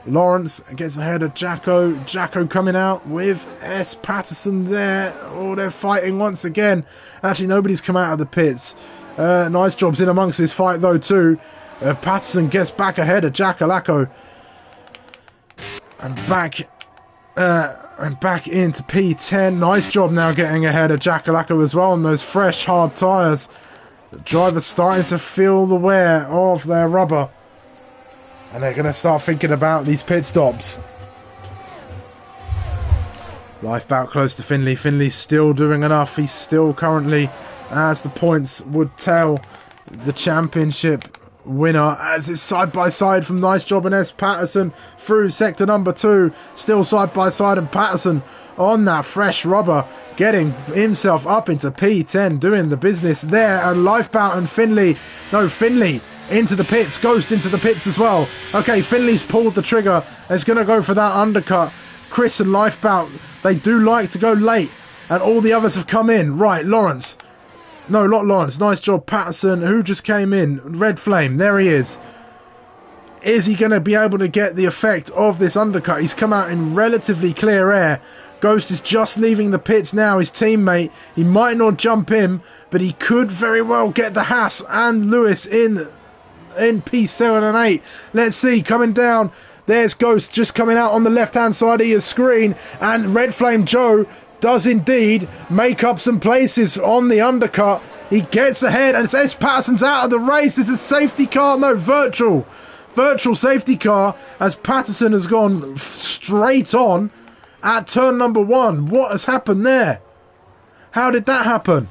Lawrence gets ahead of Jacko. Jacko coming out with S. Patterson there. Oh, they're fighting once again. Actually, nobody's come out of the pits. Nice Job's in amongst this fight though too. Patterson gets back ahead of Jackalacco. And back into P10. Nice Job now getting ahead of Jackalacco as well on those fresh hard tyres. The driver's starting to feel the wear of their rubber. And they're going to start thinking about these pit stops. Lifeboat close to Finley. Finley's still doing enough. He's still currently, as the points would tell, the championship winner. As it's side by side from Nice Job and S. Patterson through sector number 2. Still side by side, and Patterson on that fresh rubber, getting himself up into P10, doing the business there. And Lifeboat and Finley into the pits. Ghost into the pits as well. Okay, Finley's pulled the trigger. It's going to go for that undercut. Chris and Lifebout, they do like to go late. And all the others have come in. Right, Lawrence. No, not Lawrence. Nice Job, Patterson. Who just came in? Red Flame. There he is. Is he going to be able to get the effect of this undercut? He's come out in relatively clear air. Ghost is just leaving the pits now. His teammate, he might not jump in, but he could very well get the Haas and Lewis in P7 and 8. Let's see, coming down. There's Ghost just coming out on the left-hand side of your screen. And Red Flame Joe does indeed make up some places on the undercut. He gets ahead and says Patterson's out of the race. This is safety car. No, virtual safety car, as Patterson has gone straight on at turn number 1. What has happened there? How did that happen?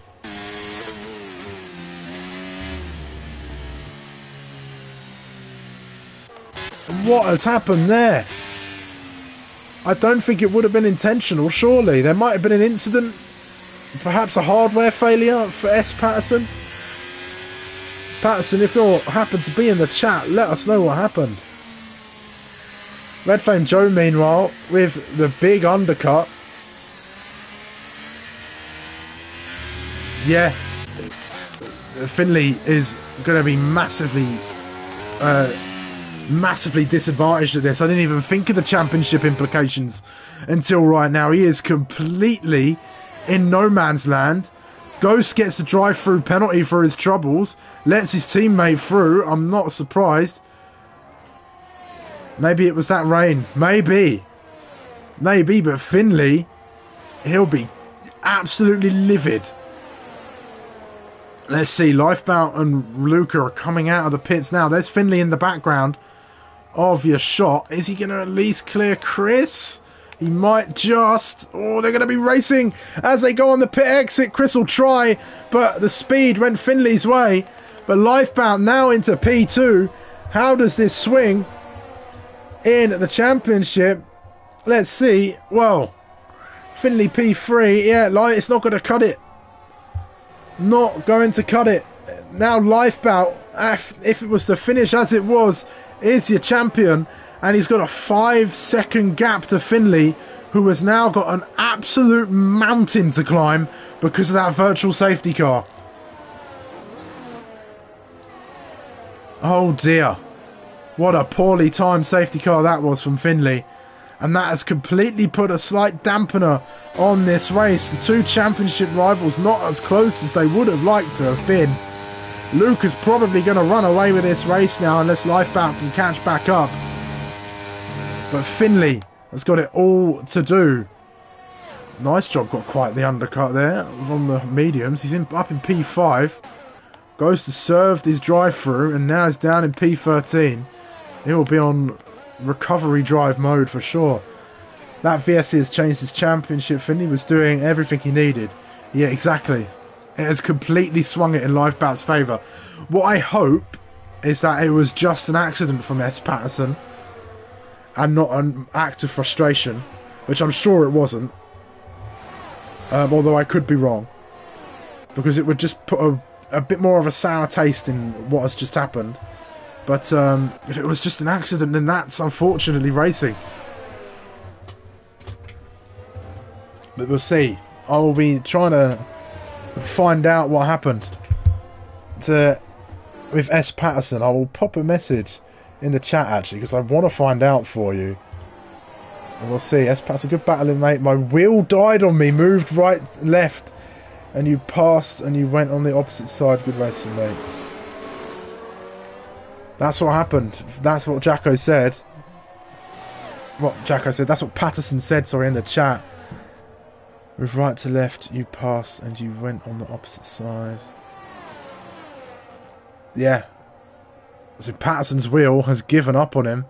What has happened there? I don't think it would have been intentional, surely. There might have been an incident, perhaps a hardware failure for S. Patterson. Patterson, if you happen to be in the chat, let us know what happened. Red Flame Joe, meanwhile, with the big undercut. Yeah, Finley is going to be massively disadvantaged at this. I didn't even think of the championship implications until right now. He is completely in no man's land. Ghost gets the drive-through penalty for his troubles, lets his teammate through. I'm not surprised. Maybe it was that rain. Maybe, but Finley, he'll be absolutely livid. Let's see, Lifebout and Luca are coming out of the pits now. There's Finley in the background of your shot. Is he going to at least clear Chris? He might just. Oh, they're going to be racing as they go on the pit exit. Chris will try, but the speed went Finley's way. But Lifebout now into P2. How does this swing in the championship? Let's see. Well, Finley P3. Yeah, it's not going to cut it. Not going to cut it. Now Lifebout, if it was to finish as it was, is your champion. And he's got a 5-second gap to Finley, who has now got an absolute mountain to climb because of that virtual safety car. Oh dear. What a poorly timed safety car that was from Finley. And that has completely put a slight dampener on this race. The two championship rivals not as close as they would have liked to have been. Luke is probably going to run away with this race now unless Lifebout can catch back up. But Finley has got it all to do. Nice Job, got quite the undercut there from the mediums. He's up in P5. Goes to serve his drive-through and now he's down in P13. He will be on recovery drive mode for sure. That VSC has changed his championship. Finley was doing everything he needed. Yeah, exactly. It has completely swung it in Lifebout's favour. What I hope is that it was just an accident from S. Patterson and not an act of frustration, which I'm sure it wasn't. Although I could be wrong. Because it would just put a bit more of a sour taste in what has just happened. But if it was just an accident, then that's unfortunately racing. But we'll see. I will be trying to find out what happened with S. Patterson. I will pop a message in the chat actually, because I want to find out for you. And we'll see. S. Patterson, good battling, mate. My wheel died on me, moved right, left, and you passed and you went on the opposite side. Good racing, mate. That's what happened. That's what Jacko said. What Jacko said. That's what Patterson said, sorry, in the chat. With right to left, you passed and you went on the opposite side. Yeah. So Patterson's wheel has given up on him.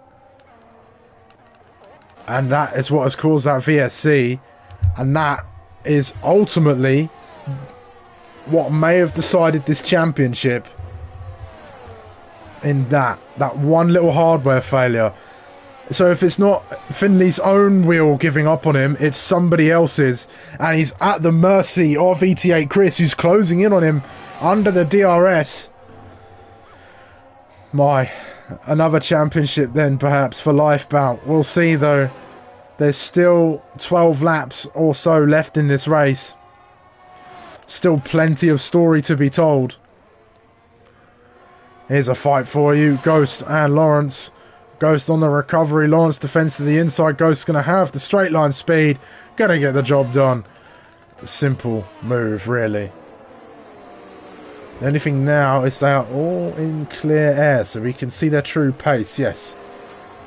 And that is what has caused that VSC. And that is ultimately what may have decided this championship. In that one little hardware failure. So if it's not Finley's own wheel giving up on him, it's somebody else's, and he's at the mercy of ET8 Chris, who's closing in on him under the DRS. Another championship then perhaps for Lifebout. We'll see though. There's still 12 laps or so left in this race. Still plenty of story to be told. Here's a fight for you. Ghost and Lawrence. Ghost on the recovery. Lawrence defense to the inside. Ghost's going to have the straight line speed. Going to get the job done. A simple move, really. The only thing now is they are all in clear air, so we can see their true pace, yes.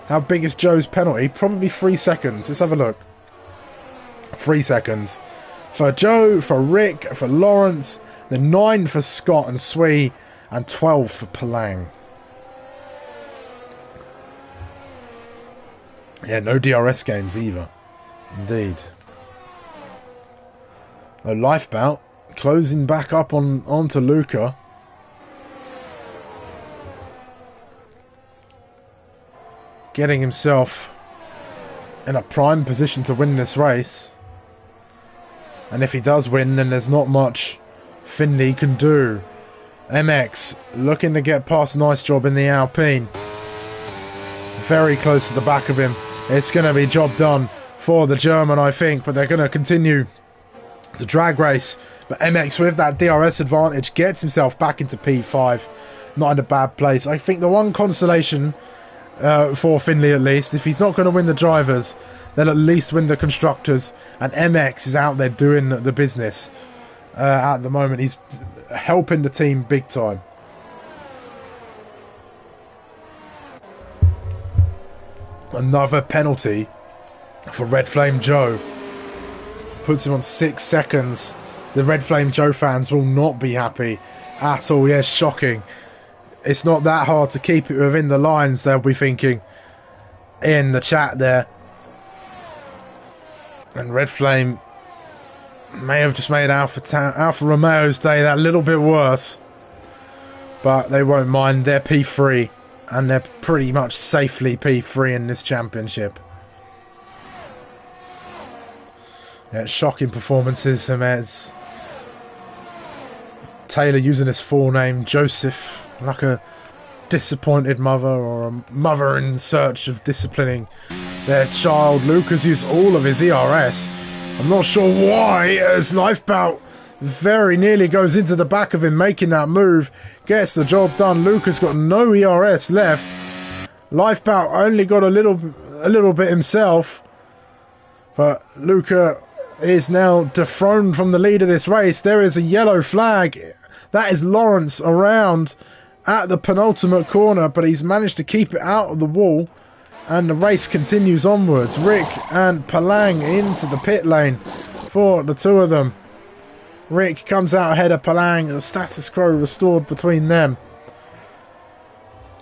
How big is Joe's penalty? Probably 3 seconds. Let's have a look. 3 seconds. For Joe, for Rick, for Lawrence. The 9 for Scott and Swee. And 12 for Palang. Yeah, no DRS games either. Indeed. A Lifebout closing back up onto Luca. Getting himself in a prime position to win this race. And if he does win, then there's not much Finley can do. MX looking to get past. Nice job in the Alpine. Very close to the back of him. It's going to be job done for the German, I think. But they're going to continue the drag race. But MX with that DRS advantage gets himself back into P5. Not in a bad place. I think the one consolation for Finley at least, if he's not going to win the drivers, they'll at least win the constructors. And MX is out there doing the business at the moment. He's helping the team big time. Another penalty for Red Flame Joe. Puts him on 6 seconds. The Red Flame Joe fans will not be happy at all. Yeah, shocking. It's not that hard to keep it within the lines, they'll be thinking in the chat there. And Red Flame may have just made Alfa Romeo's day that little bit worse. But they won't mind. They're P3. And they're pretty much safely P3 in this championship. Yeah, shocking performances. Hermes. Taylor using his full name. Joseph, like a disappointed mother or a mother in search of disciplining their child. Lucas used all of his ERS. I'm not sure why, as Lifebout very nearly goes into the back of him, making that move. Gets the job done. Lucas got no ERS left. Lifebout only got a little bit himself. But Luca is now dethroned from the lead of this race. There is a yellow flag. That is Lawrence around at the penultimate corner, but he's managed to keep it out of the wall. And the race continues onwards. Rick and Palang into the pit lane for the two of them. Rick comes out ahead of Palang. The status quo restored between them.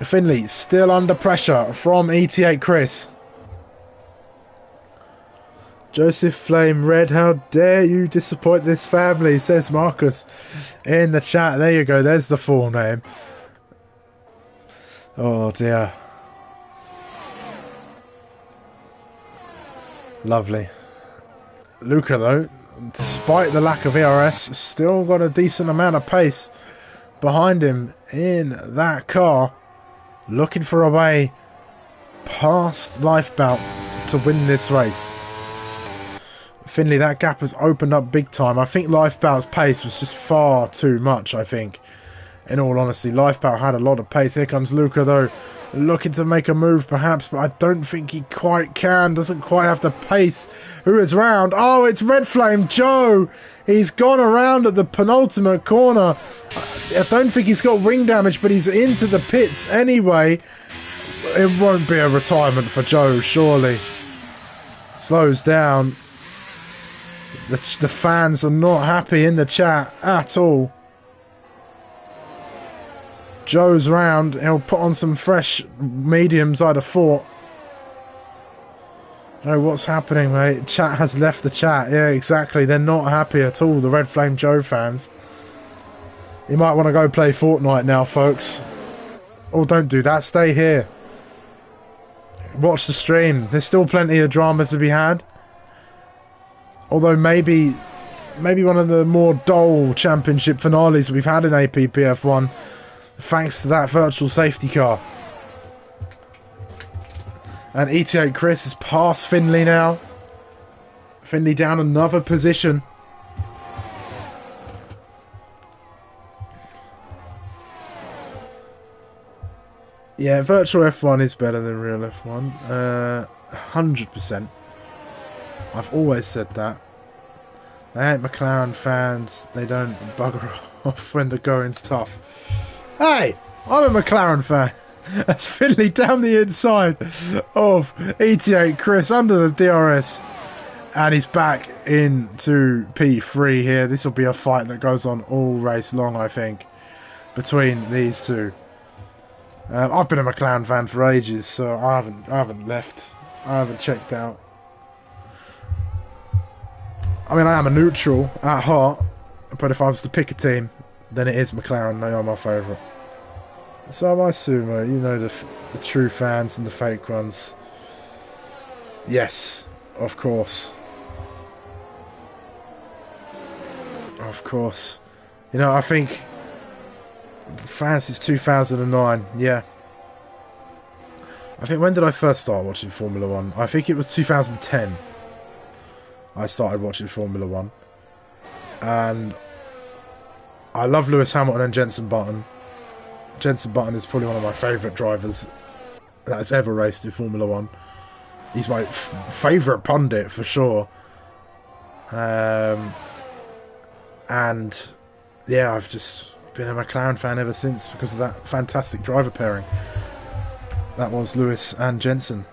Finley still under pressure from ET8 Chris. Joseph Flame Red, how dare you disappoint this family, says Marcus in the chat. There you go, there's the full name. Oh dear. Lovely. Luca, though, despite the lack of ERS, still got a decent amount of pace behind him in that car, looking for a way past Lifebout to win this race. Finley, that gap has opened up big time. I think Lifebout's pace was just far too much, I think. In all honesty, Lifebout had a lot of pace. Here comes Luca, though, looking to make a move perhaps, but I don't think he quite can. Doesn't quite have the pace. Who is round? Oh, it's Red Flame Joe. He's gone around at the penultimate corner. I don't think he's got wing damage, but he's into the pits anyway. It won't be a retirement for Joe, surely. Slows down. The fans are not happy in the chat at all. Joe's round. He'll put on some fresh mediums, I'd have thought. No, what's happening, mate? Chat has left the chat. Yeah, exactly. They're not happy at all, the Red Flame Joe fans. You might want to go play Fortnite now, folks. Or don't do that. Stay here. Watch the stream. There's still plenty of drama to be had. Although maybe one of the more dull championship finales we've had in APPF1, thanks to that virtual safety car. And ET8 Chris is past Finley now. Finley down another position. Yeah, virtual F1 is better than real F1. 100%. I've always said that. They ain't McLaren fans. They don't bugger off when the going's tough. Hey, I'm a McLaren fan. That's Finley down the inside of ET8 Chris under the DRS. And he's back into P3 here. This will be a fight that goes on all race long, I think, between these two. I've been a McLaren fan for ages, so I haven't left. I haven't checked out. I mean, I am a neutral at heart, but if I was to pick a team, then it is McLaren. They are my favourite. So am I, Sumo. You know the true fans and the fake ones. Yes, of course. Of course. You know, I think fans since 2009, yeah. I think, when did I first start watching Formula 1? I think it was 2010. I started watching Formula 1. And I love Lewis Hamilton and Jenson Button. Jenson Button is probably one of my favourite drivers that has ever raced in Formula 1. He's my favourite pundit, for sure. And, yeah, I've just been a McLaren fan ever since because of that fantastic driver pairing. That was Lewis and Jenson.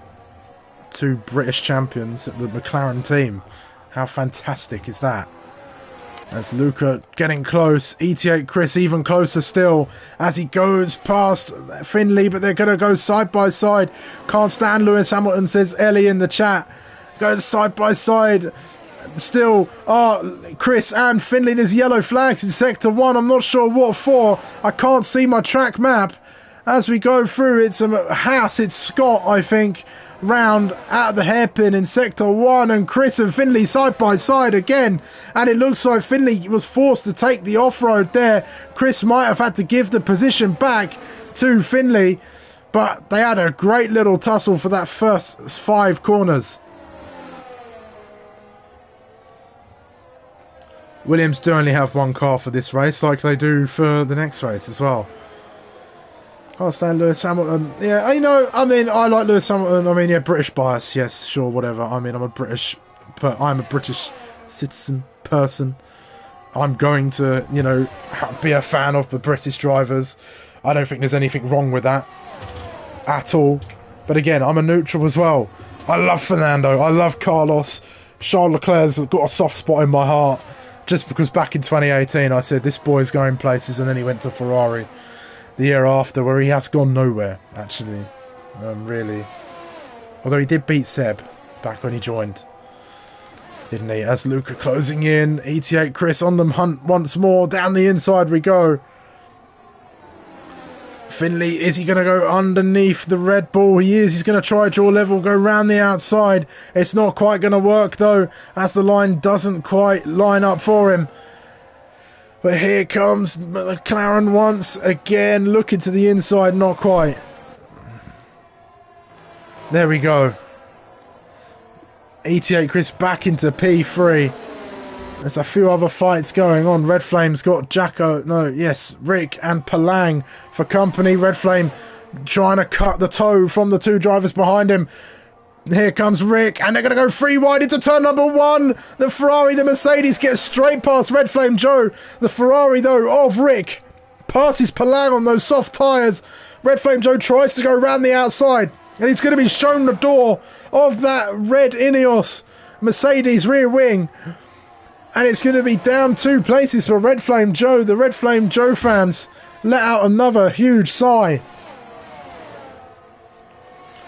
Two British champions at the McLaren team. How fantastic is that? As Luca getting close. ET8 Chris even closer still as he goes past Finley, but they're going to go side by side. Can't stand Lewis Hamilton, says Ellie in the chat. Goes side by side. Still, Chris and Finley. There's yellow flags in Sector 1. I'm not sure what for. I can't see my track map. As we go through, it's a house. It's Scott, I think, round at the hairpin in Sector 1, and Chris and Finley side by side again, and it looks like Finley was forced to take the off-road there. Chris might have had to give the position back to Finley, but they had a great little tussle for that first 5 corners. Williams do only have one car for this race, like they do for the next race as well. Can't stand Lewis Hamilton. Yeah, you know, I mean, I like Lewis Hamilton. I mean, yeah, British bias, yes, sure, whatever. I mean, I'm a British citizen person. I'm going to, you know, be a fan of the British drivers. I don't think there's anything wrong with that at all. But again, I'm a neutral as well. I love Fernando. I love Carlos. Charles Leclerc's got a soft spot in my heart just because back in 2018 I said this boy's going places, and then he went to Ferrari the year after, where he has gone nowhere, actually. Really. Although he did beat Seb back when he joined. didn't he? As Luca closing in, ET8 Chris on the hunt once more. Down the inside we go. Finley, is he going to go underneath the Red Bull? He is. He's going to try draw level, go round the outside. It's not quite going to work though, as the line doesn't quite line up for him. But here comes McLaren once again, looking to the inside, not quite. There we go. ET8 Chris back into P3. There's a few other fights going on. Red Flame's got Rick and Palang for company. Red Flame trying to cut the toe from the two drivers behind him. Here comes Rick, and they're going to go 3 wide into turn number 1. The Ferrari, the Mercedes gets straight past Red Flame Joe. The Ferrari, though, of Rick passes Palang on those soft tyres. Red Flame Joe tries to go around the outside, and he's going to be shown the door of that red Ineos Mercedes rear wing. And it's going to be down 2 places for Red Flame Joe. The Red Flame Joe fans let out another huge sigh.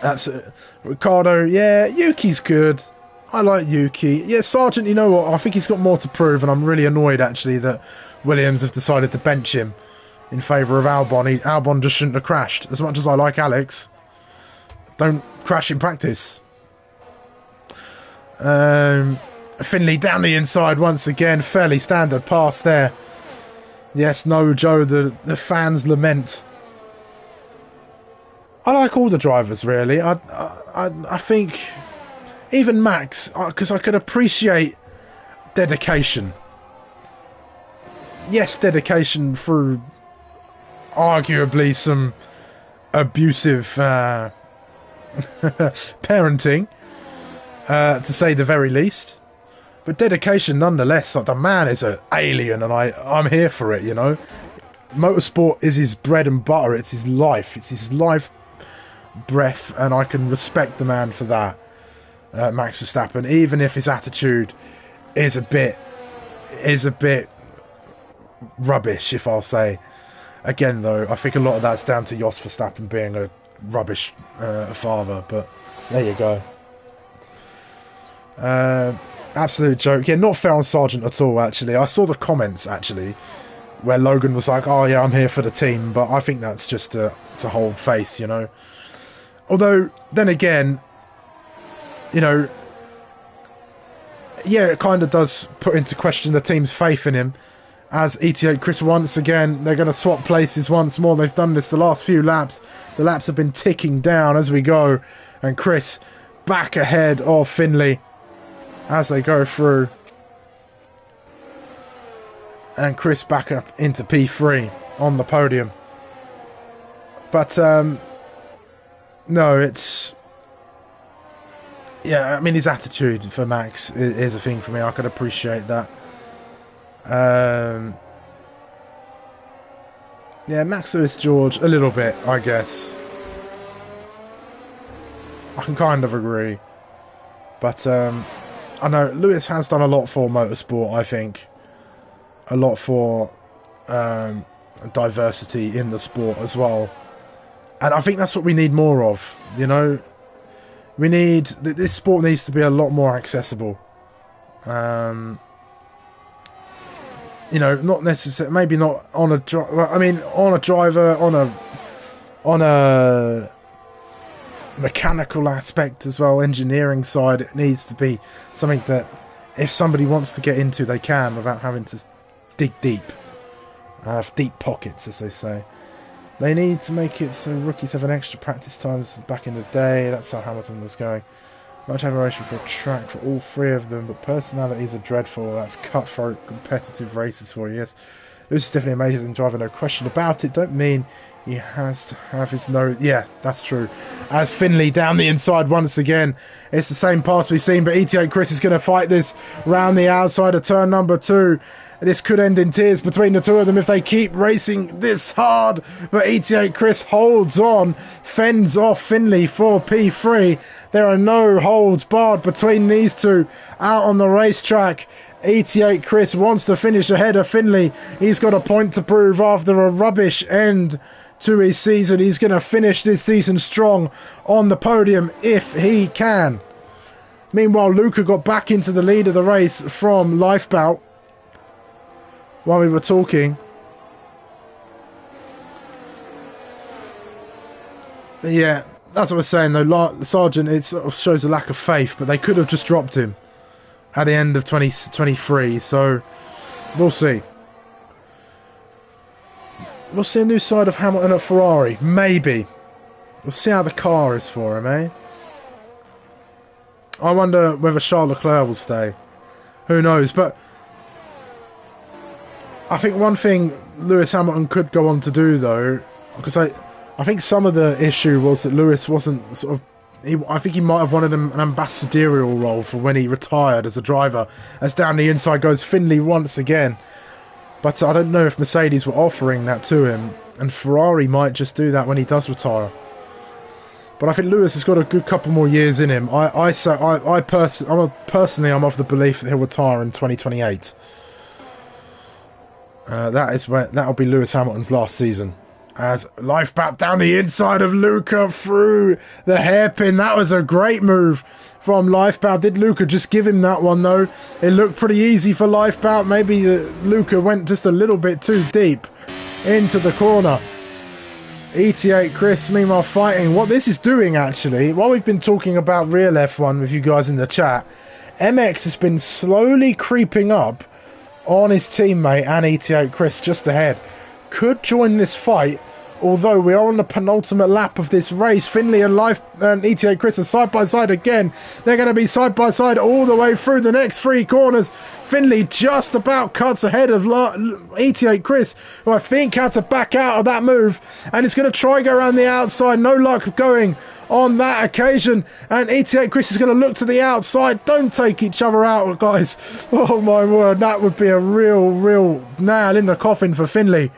That's it. Ricardo, yeah, Yuki's good. I like Yuki. Yeah, Sargent, you know what? I think he's got more to prove, and I'm really annoyed, actually, that Williams have decided to bench him in favour of Albon. Albon just shouldn't have crashed. As much as I like Alex, don't crash in practice. Finley down the inside once again. Fairly standard pass there. Yes, no, Joe, the fans lament. I like all the drivers, really. I think even Max, because I could appreciate dedication. Yes, dedication through arguably some abusive parenting, to say the very least. But dedication nonetheless. Like, the man is an alien, and I'm here for it, you know. Motorsport is his bread and butter. It's his life. It's his life breath, and I can respect the man for that, Max Verstappen, even if his attitude is a bit rubbish, if I'll say. Again, though, I think a lot of that's down to Jos Verstappen being a rubbish father, but there you go. Absolute joke. Yeah, not fair on Sargent at all, actually. I saw the comments, actually, where Logan was like, oh yeah, I'm here for the team, but I think that's just to hold face, you know. Although, then again, you know, yeah, it kind of does put into question the team's faith in him. As ET8 Chris, once again, they're going to swap places once more. They've done this the last few laps. The laps have been ticking down as we go. And Chris back ahead of Finley as they go through. And Chris back up into P3 on the podium. But, no, it's... Yeah, I mean, his attitude for Max is a thing for me. I could appreciate that. Yeah, Max Lewis George, a little bit, I guess. I can kind of agree. But, I know, Lewis has done a lot for motorsport, I think. A lot for diversity in the sport as well. And I think that's what we need more of, you know. We need... This sport needs to be a lot more accessible. You know, not necessarily... Maybe not on a... I mean, on a driver, on a mechanical aspect as well, engineering side, it needs to be something that if somebody wants to get into, they can without having to dig deep. Have deep pockets, as they say. They need to make it so rookies have an extra practice time. This is back in the day. That's how Hamilton was going. Much admiration for a track for all 3 of them, but personalities are dreadful. That's cutthroat, competitive races for you. Yes, this is definitely amazing driver, no question about it. Don't mean he has to have his nose. Yeah, that's true. As Finley down the inside once again. It's the same pass we've seen, but ET8 Chris is going to fight this round the outside of turn number 2. This could end in tears between the two of them if they keep racing this hard. But ET8 Chris holds on, fends off Finley for P3. There are no holds barred between these two out on the racetrack. ET8 Chris wants to finish ahead of Finley. He's got a point to prove after a rubbish end to his season. He's going to finish this season strong on the podium if he can. Meanwhile, Luca got back into the lead of the race from Lifebout while we were talking. Yeah, that's what I was saying though. Sargent, it sort of shows a lack of faith, but they could have just dropped him at the end of 2023, so we'll see. We'll see a new side of Hamilton at Ferrari, maybe. We'll see how the car is for him, eh? I wonder whether Charles Leclerc will stay. Who knows, but I think one thing Lewis Hamilton could go on to do though, because I think some of the issue was that Lewis wasn't sort of... I think he might have wanted an ambassadorial role for when he retired as a driver. As down the inside goes Finley once again. But I don't know if Mercedes were offering that to him. And Ferrari might just do that when he does retire. But I think Lewis has got a good couple more years in him. Personally, I'm of the belief that he'll retire in 2028. That'll be Lewis Hamilton's last season. As Lifebout down the inside of Luca through the hairpin. That was a great move from Lifebout. Did Luca just give him that one though? It looked pretty easy for Lifebout. Maybe Luca went just a little bit too deep into the corner. ET8 Chris meanwhile fighting. What this is doing actually, while we've been talking about real F1 with you guys in the chat, MX has been slowly creeping up on his teammate and ET8 Chris just ahead. Could join this fight, although we are on the penultimate lap of this race. Finley and ETA Chris are side by side again. They're going to be side by side all the way through the next 3 corners. Finley just about cuts ahead of ETA Chris, who I think had to back out of that move, and it's going to try go around the outside. No luck going on that occasion, and ETA Chris is going to look to the outside. Don't take each other out, guys. Oh my word, that would be a real nail in the coffin for Finley.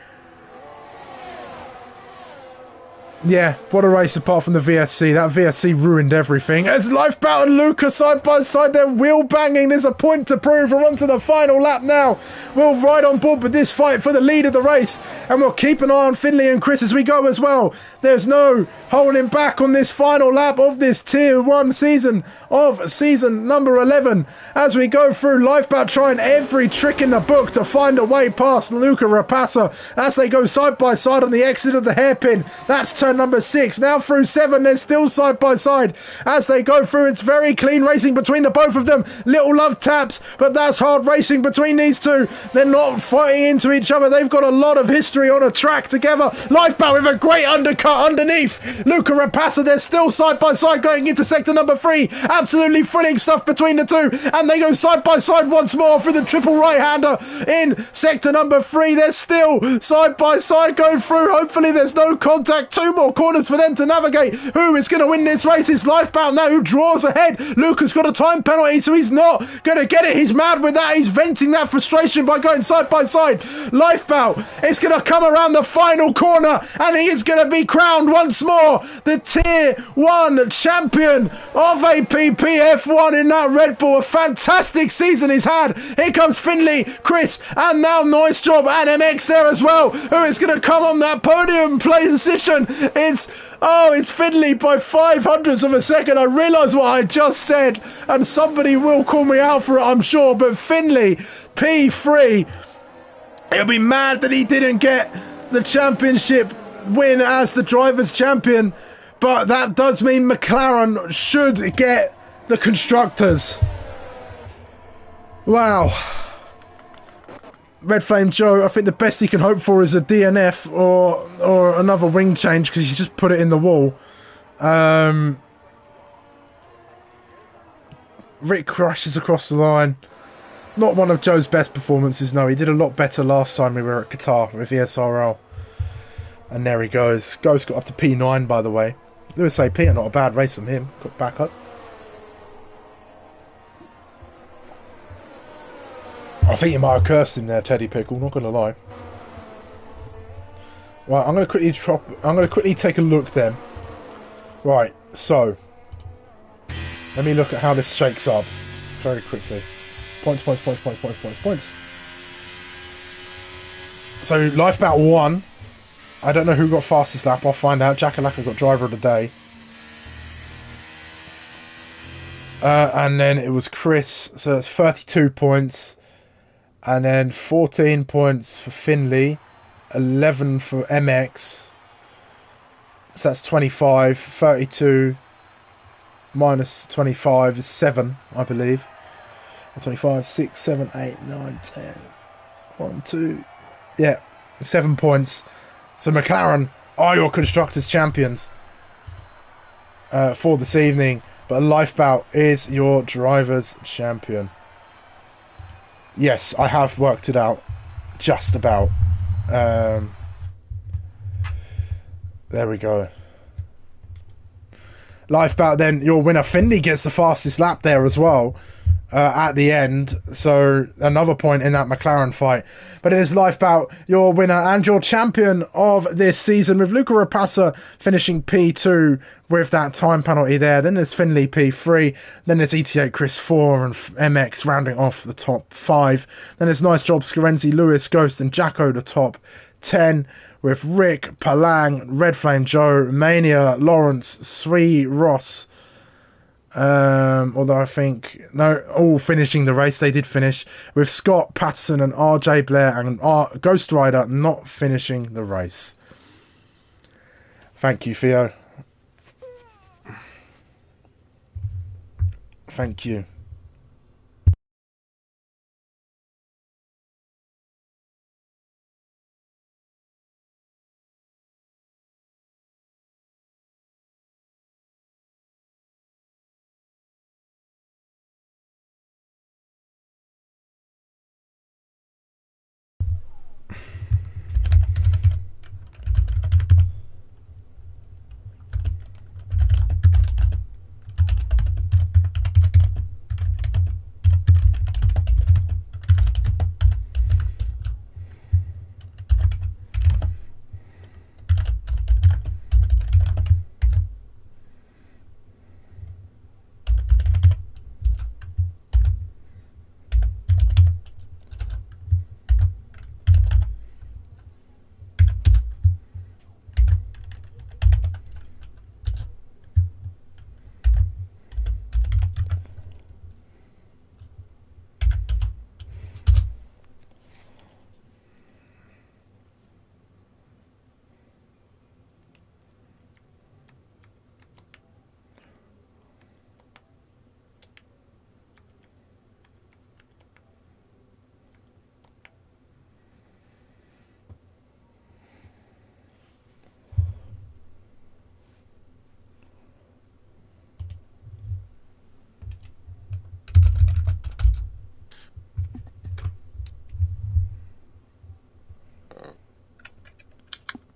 Yeah, what a race apart from the VSC. That VSC ruined everything. As Lifebout and Luca side by side, they're wheel banging. There's a point to prove. We're on to the final lap now. We'll ride on board with this fight for the lead of the race. And we'll keep an eye on Finley and Chris as we go as well. There's no holding back on this final lap of this Tier 1 season of season number 11. As we go through, Lifebout trying every trick in the book to find a way past Luca Rapassa as they go side by side on the exit of the hairpin. That's turn number 6. Now through 7, they're still side by side as they go through. It's very clean racing between the both of them. Little love taps, but that's hard racing between these two. They're not fighting into each other. They've got a lot of history on a track together. Lifebout with a great undercut underneath Luca Rapassa. They're still side by side going into sector number 3. Absolutely thrilling stuff between the two, and they go side by side once more for the triple right-hander in sector number 3. They're still side by side going through. Hopefully there's no contact. 2 more corners for them to navigate. Who is going to win this race? It's Lifebout now who draws ahead. Luca's got a time penalty, so he's not going to get it. He's mad with that. He's venting that frustration by going side by side. Lifebout is going to come around the final corner, and he is going to be crowned once more the Tier 1 champion of APPF1 in that Red Bull. A fantastic season he's had. Here comes Finley, Chris, and now nice job, and MX there as well, who is going to come on that podium position. It's Finley by 500ths of a second. I realise what I just said, and somebody will call me out for it, I'm sure, but Finley, P3, he'll be mad that he didn't get the championship win as the drivers' champion, but that does mean McLaren should get the constructors. Wow. Red Flame Joe, I think the best he can hope for is a DNF or another wing change, because he's just put it in the wall. Rick crashes across the line. Not one of Joe's best performances, no. He did a lot better last time we were at Qatar with the SRL. And there he goes. Ghost got up to P9, by the way. Lewis AP, not a bad race from him. Got back up. I think you might have cursed him there, Teddy Pickle, not gonna lie. Right, I'm gonna quickly take a look then. Right, so let me look at how this shakes up very quickly. Points. So Lifebout won. I don't know who got fastest lap, I'll find out. Jackalaka got driver of the day. And then it was Chris, so that's 32 points. And then 14 points for Finley, 11 for MX. So that's 25. 32 minus 25 is 7, I believe. 25, 6, 7, 8, 9, 10. 1, 2. Yeah, 7 points. So McLaren are your Constructors' champions for this evening. But Lifebout is your Drivers' champion. Yes, I have worked it out. Just about. There we go. Lifebout, then your winner Finley gets the fastest lap there as well at the end. So another point in that McLaren fight. But it is Lifebout, your winner and your champion of this season, with Luca Rapassa finishing P2 with that time penalty there. Then there's Finley P3. Then there's ET8 Chris 4 and MX rounding off the top 5. Then there's Nice Job Scarenzi, Lewis, Ghost and Jacko the top 10. With Rick, Palang, Red Flame Joe, Mania, Lawrence, Sui, Ross. Although I think no, all finishing the race. They did finish with Scott Patterson and RJ Blair and Ghost Rider not finishing the race. Thank you, Theo. Thank you.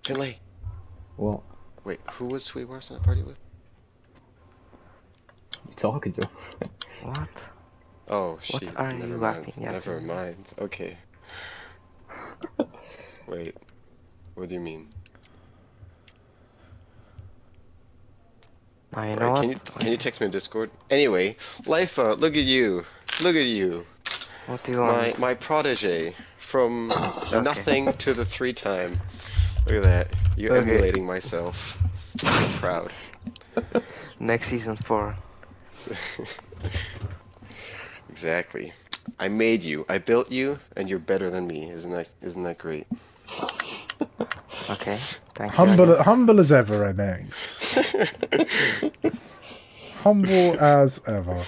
Finley. What? Wait, who was Sweet Wars in that party with? You talking to? What? Oh, shit. What are Never you mind. laughing at? Never mind. Okay. Wait. What do you mean? Now you know Alright, what? can you text me on Discord? Anyway, Life, look at you. Look at you. What do you want? My protege. From Okay. nothing to the 3-time. Look at that. You're Okay. emulating myself. I'm proud. Next season 4. Exactly. I made you. I built you, and you're better than me. Isn't that great? Okay. Thank you. I guess. Humble as ever, MX. Humble as ever.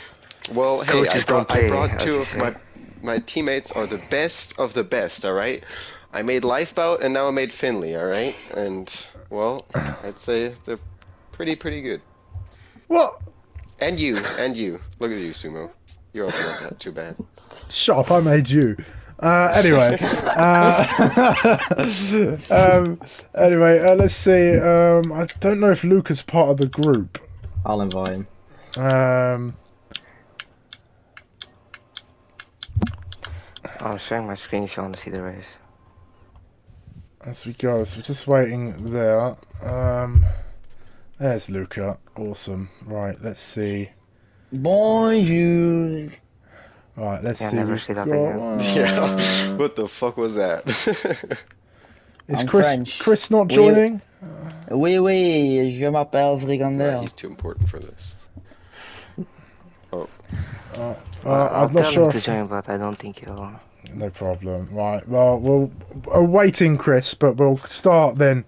Well, hey, Coaches don't I pay, brought as two you of say. my teammates are the best of the best, alright? I made Lifebout and now I made Finley, alright? And, well, I'd say they're pretty good. What? And you. Look at you, Sumo. You're also not that too bad. Shut up, I made you. Anyway. Let's see. I don't know if Luca's part of the group. I'll invite him. I'm sharing my screen if you want to see the race. As we go, so we're just waiting there. There's Luca. Awesome. Right, let's see. Bonjour. Right, let's Yeah, see. never We've see that got, again. Yeah, what the fuck was that? Is I'm Chris French. Chris not Oui. joining? Oui, je m'appelle Nah, Frigander. he's too important for this. Oh, I'll I'm not tell sure. him to join, but I don't think he'll. No problem. Right. Well, we're awaiting Chris, but we'll start then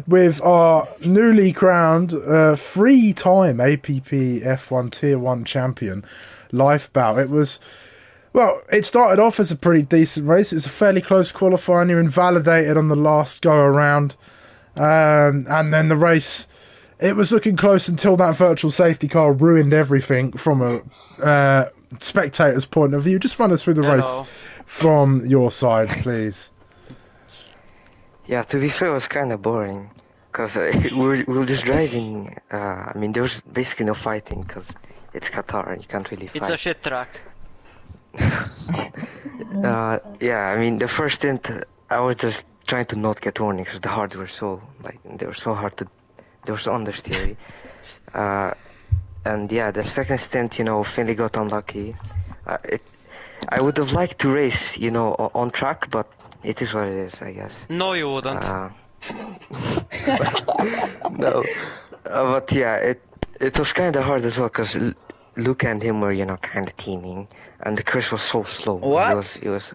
with our newly crowned three-time APPF1 Tier 1 champion, Lifebout. It started off as a pretty decent race. It was a fairly close qualifying. You invalidated on the last go around. And then the race, it was looking close until that virtual safety car ruined everything from a spectator's point of view. Just run us through the race from your side, please. Yeah, to be fair, it was kind of boring. Because we were just driving. I mean, there was basically no fighting because it's Qatar and you can't really fight. It's a shit track. Yeah, I mean, the first stint, I was just trying to not get warnings because the hards were so, they were so hard to, they were so understeery. And yeah, the second stint, Finley got unlucky. I would have liked to race, on track, but it is what it is, I guess. No, you wouldn't. No, but yeah, it was kind of hard as well because Luca and him were, kind of teaming, and Chris was so slow. What? He was.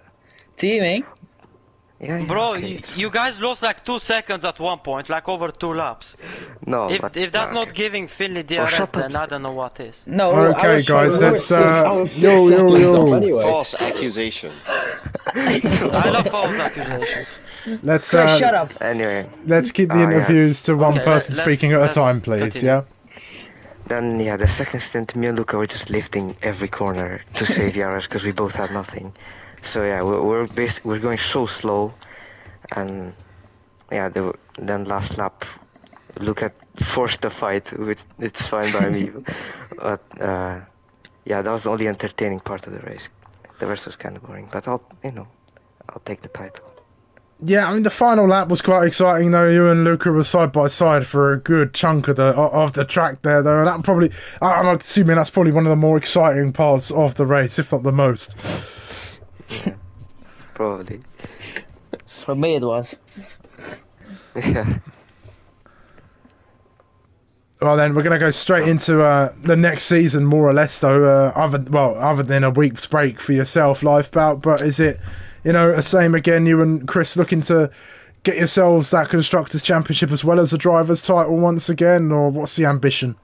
Teaming? Yeah, Bro, okay. you guys lost like 2 seconds at one point, like over 2 laps. No, If that's not giving Finley DRS, shut then up. I don't know what is. No. Okay, guys, let's Yo. Anyway. False accusation. I love false accusations. Let's Chris, shut up. Anyway, let's keep the yeah. interviews to one Okay, person let's- speaking at a let's time, please. continue. Yeah. then yeah, the second stint, me and Luca were just lifting every corner to save Yaras because we both had nothing. So yeah, we're going so slow, and yeah, then last lap, Luca forced the fight, which it's fine by me. But yeah, that was the only entertaining part of the race. The rest was kind of boring, but I'll take the title. Yeah, I mean the final lap was quite exciting though. You and Luca were side by side for a good chunk of the track there, though. And that probably, I'm assuming that's probably one of the more exciting parts of the race, if not the most. Yeah, probably. For me it was. Yeah. Well, then we're going to go straight into the next season, more or less, though. Other than a week's break for yourself, Lifebout. But is it, the same again? You and Chris looking to get yourselves that constructors' championship as well as the drivers' title once again, or what's the ambition?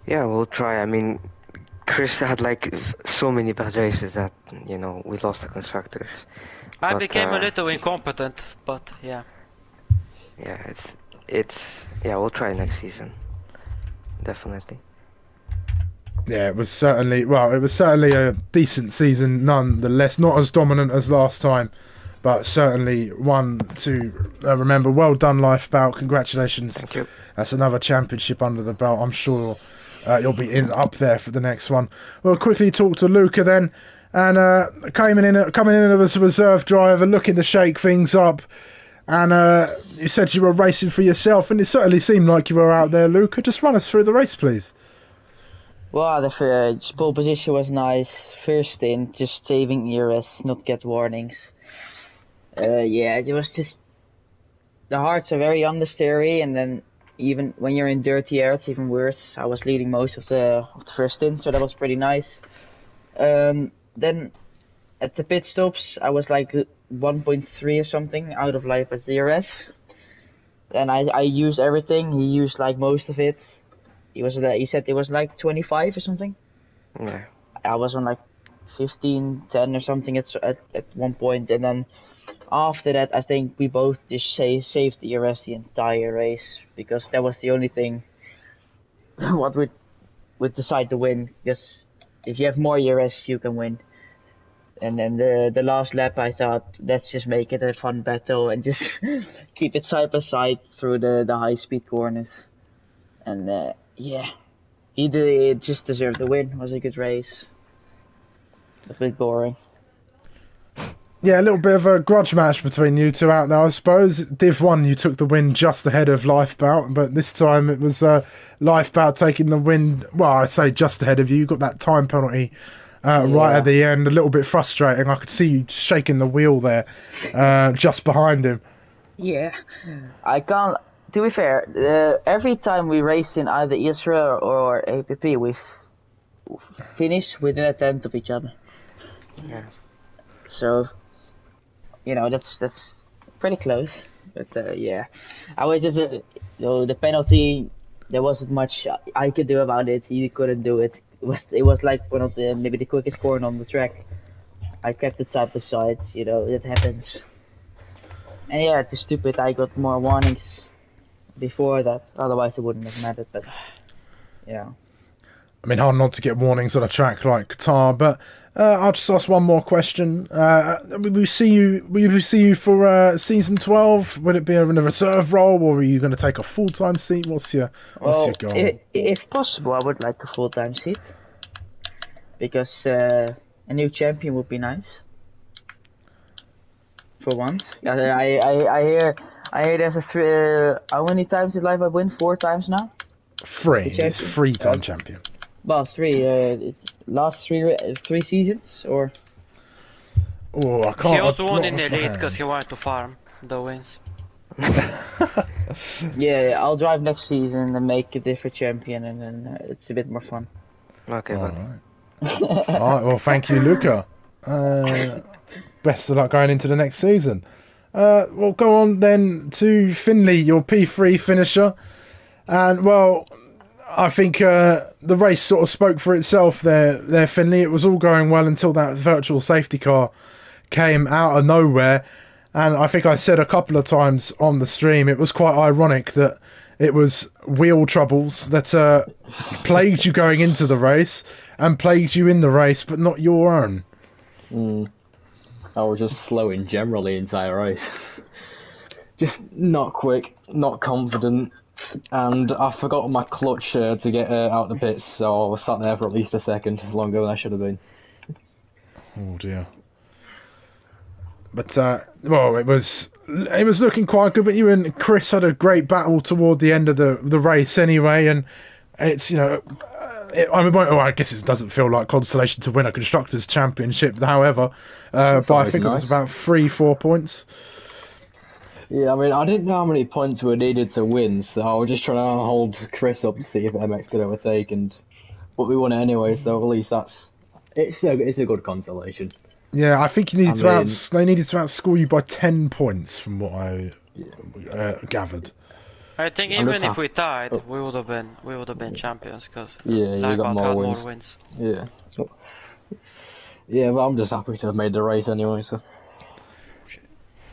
Yeah, we'll try. I mean, Chris had like so many bad races that we lost the constructors. I But, became a little incompetent, but yeah. Yeah, yeah, we'll try next season. Definitely. Yeah, it was certainly a decent season nonetheless. Not as dominant as last time, but certainly one to remember. Well done, Lifebout. Congratulations. Thank you. That's another championship under the belt. I'm sure you'll be up there for the next one. We'll quickly talk to Luca then. And coming in as a reserve driver, looking to shake things up. And you said you were racing for yourself, and it certainly seemed like you were out there, Luca. Just run us through the race, please. Well, the pole position was nice. First stint, just saving ERS, not get warnings. Yeah, it was just... The hards are very understeery, and then even when you're in dirty air, it's even worse. I was leading most of the first stint, so that was pretty nice. Then at the pit stops, I was like 1.3 or something out of life as DRS. And I used everything. He used like most of it. He said it was like 25 or something. Yeah. I was on like 15, 10 or something at one point, and then after that I think we both just saved DRS the entire race, because that was the only thing what would decide to win, because if you have more ERS you can win. And then the last lap I thought, let's just make it a fun battle and just keep it side by side through the high speed corners. And yeah, he just deserved the win. It was a good race. A bit boring. Yeah, a little bit of a grudge match between you two out there, I suppose. Div 1, you took the win just ahead of Lifebout, but this time it was Lifebout taking the win. Well, I say just ahead of you. You got that time penalty right at the end. A little bit frustrating. I could see you shaking the wheel there just behind him. Yeah, I can't. To be fair, every time we raced in either Israel or APP, finish within a tenth of each other. Yeah. So, that's pretty close. But yeah, I was just the penalty. There wasn't much I could do about it. You couldn't do it. It was like one of the maybe the quickest corner on the track. I kept it side by side. It happens. And yeah, it's stupid. I got more warnings before that. Otherwise, it wouldn't have mattered. But yeah. I mean, hard not to get warnings on a track like Qatar, but I'll just ask one more question. Will we see you for season 12? Will it be in a reserve role, or are you going to take a full-time seat? What's your goal? If possible, I would like a full-time seat because a new champion would be nice. For once, I hear there's how many times in life I win? 4 times now. 3. It's 3-time champion. Well, 3. It's last 3 seasons, or. Oh, I can't. He also won in Elite because he wanted to farm the wins. Yeah, I'll drive next season and make a different champion, and then it's a bit more fun. Okay, All buddy. right. All right. Well, thank you, Luca. Best of luck going into the next season. We'll go on then to Finley, your P3 finisher, and well. I think the race sort of spoke for itself there, Finley. It was all going well until that virtual safety car came out of nowhere. And I think I said a couple of times on the stream, it was quite ironic that it was wheel troubles that plagued you going into the race and plagued you in the race, but not your own. I was just slow in general the entire race. Just not quick, not confident. And I forgot my clutch to get out the pits, so I was sat there for at least a second longer than I should have been. Oh dear. But well, it was looking quite good. But you and Chris had a great battle toward the end of the race anyway, and it's I guess it doesn't feel like consolation to win a constructors' championship. However, but I think nice. it was about 3-4 points. Yeah, I mean, I didn't know how many points were needed to win, so I was just trying to hold Chris up to see if MX could overtake, but we won it anyway, so at least it's a good consolation. Yeah, I think you needed they needed to outscore you by 10 points from what I gathered. I think even if we tied, we would have been champions because you got more wins. More wins. Yeah. Yeah, but I'm just happy to have made the race anyway, so.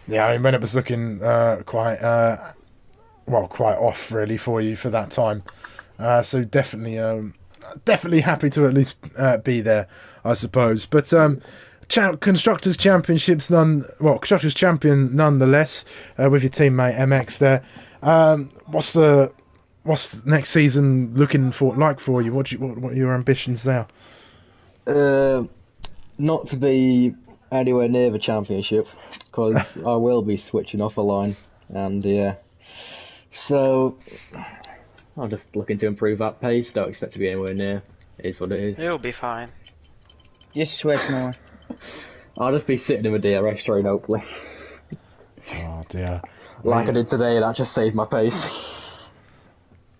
Yeah, I mean, when it was looking quite off really for you for that time, so definitely happy to at least be there, I suppose. But constructors championships constructors champion nonetheless with your teammate MX there. What's the next season looking like for you? What are your ambitions there? Not to be anywhere near the championship, because I will be switching off a line, and yeah. So I'm just looking to improve that pace. Don't expect to be anywhere near. It is what it is. You'll be fine. Just sweat more. I'll just be sitting in the DRS train, hopefully. Oh dear. Like I did today, that just saved my pace.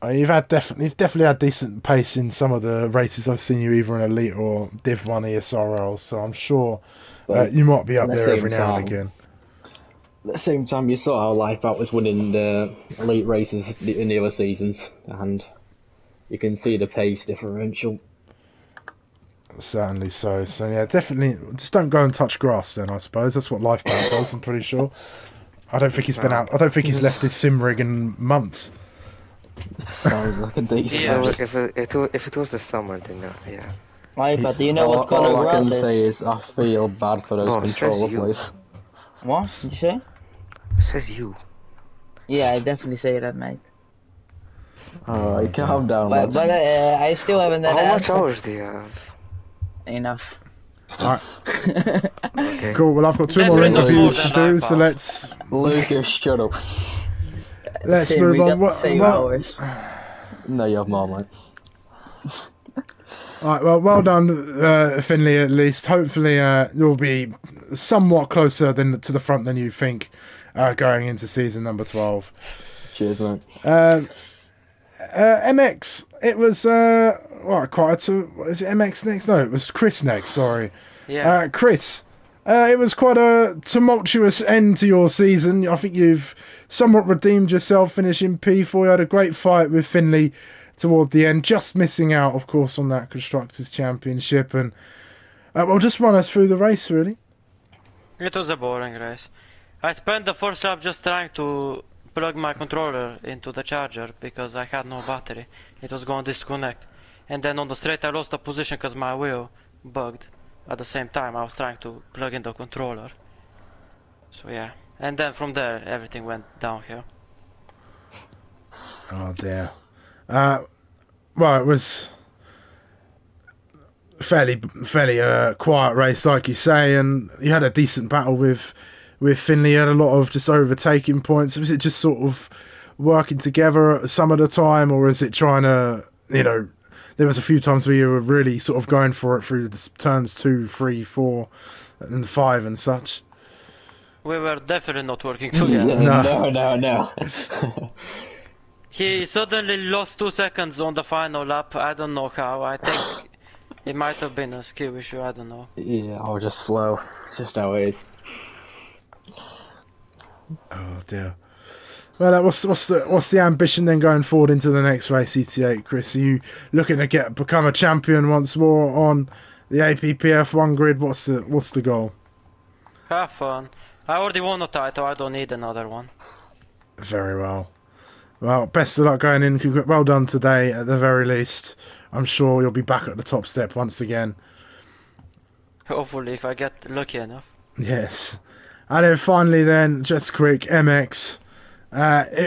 You've definitely had decent pace in some of the races I've seen you either in Elite or Div 1 ESRL, so I'm sure you might be up there every now and again. At the same time, you saw how Lifeboat was winning the Elite races in the other seasons, and you can see the pace differential. Certainly so. So yeah, definitely just don't go and touch grass then, I suppose. That's what Lifeboat does, I'm pretty sure. I don't think he's been out. I don't think he's left his sim rig in months. Sounds like a decent. Yeah. If it was the summer, then yeah. Right, but do you know what color all I grass can is? say is I feel bad for those controller players. What did you say? It says you. Yeah, I definitely say that, mate. Alright, calm down, But lads. I still haven't had How much answer. hours do you have? Enough. Alright, Okay. cool. Well, I've got 2 more Definitely not interviews more to than do, I so thought. Lucas, shut up. let's Tim, move we on. got the same hours. No, you have more, mate. Alright, well done, Finley. At least, hopefully, you'll be somewhat closer to the front than you think going into season number 12. Cheers, mate. MX, it was Right, quite. Is it MX next? No, it was Chris next. Sorry. Yeah. Chris, it was quite a tumultuous end to your season. I think you've somewhat redeemed yourself, finishing P4. You had a great fight with Finley toward the end, just missing out, of course, on that Constructors' Championship. And well, just run us through the race, really. It was a boring race. I spent the first lap just trying to plug my controller into the charger because I had no battery. It was going to disconnect. And then on the straight I lost the position because my wheel bugged. At the same time I was trying to plug in the controller. So yeah. And then from there everything went downhill. Oh dear. Well, it was fairly quiet race, like you say, and you had a decent battle with Finley. You had a lot of just overtaking points. Was it just sort of working together some of the time, or is it trying to, there was a few times where you were really sort of going for it through the turns 2, 3, 4, and 5 and such? We were definitely not working together. No. He suddenly lost 2 seconds on the final lap. I don't know how. I think it might have been a skill issue. I don't know. Yeah, I was just slow. It's just how it is. Oh dear. Well, what's the ambition then going forward into the next race, ET8, Chris? Are you looking to become a champion once more on the APPF1 grid? What's the goal? Have fun. I already won a title. I don't need another one. Very well. Well, best of luck going in. Well done today, at the very least. I'm sure you'll be back at the top step once again. Hopefully, if I get lucky enough. Yes. And then finally then, just quick, MX.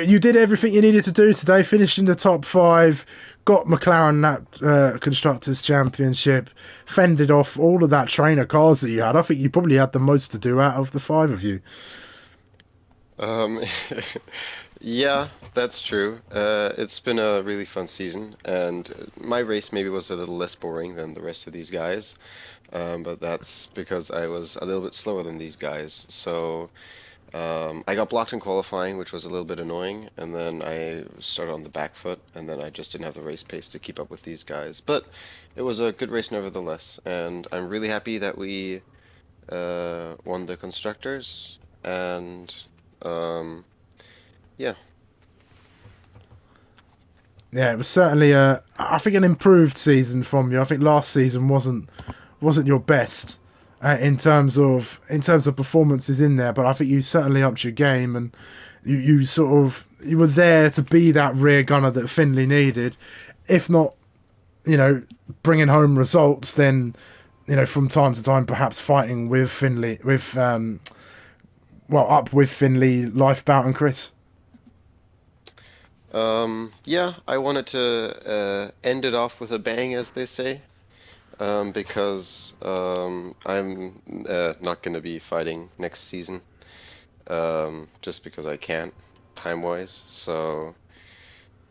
You did everything you needed to do today, finished in the top 5, got McLaren that Constructors' Championship, fended off all of that trainer cars that you had. I think you probably had the most to do out of the 5 of you. Yeah, that's true. It's been a really fun season, and my race maybe was a little less boring than the rest of these guys, but that's because I was a little bit slower than these guys. So I got blocked in qualifying, which was a little bit annoying, and then I started on the back foot, and then I just didn't have the race pace to keep up with these guys. But it was a good race nevertheless, and I'm really happy that we won the Constructors, and yeah. Yeah, it was certainly I think an improved season from you. I think last season wasn't your best in terms of performances in there, but I think you certainly upped your game, and you were there to be that rear gunner that Finley needed. If not, bringing home results, then from time to time perhaps fighting with Finley up with Finley, Lifebout and Chris. Yeah, I wanted to end it off with a bang, as they say, because I'm not going to be fighting next season, just because I can't, time-wise. So,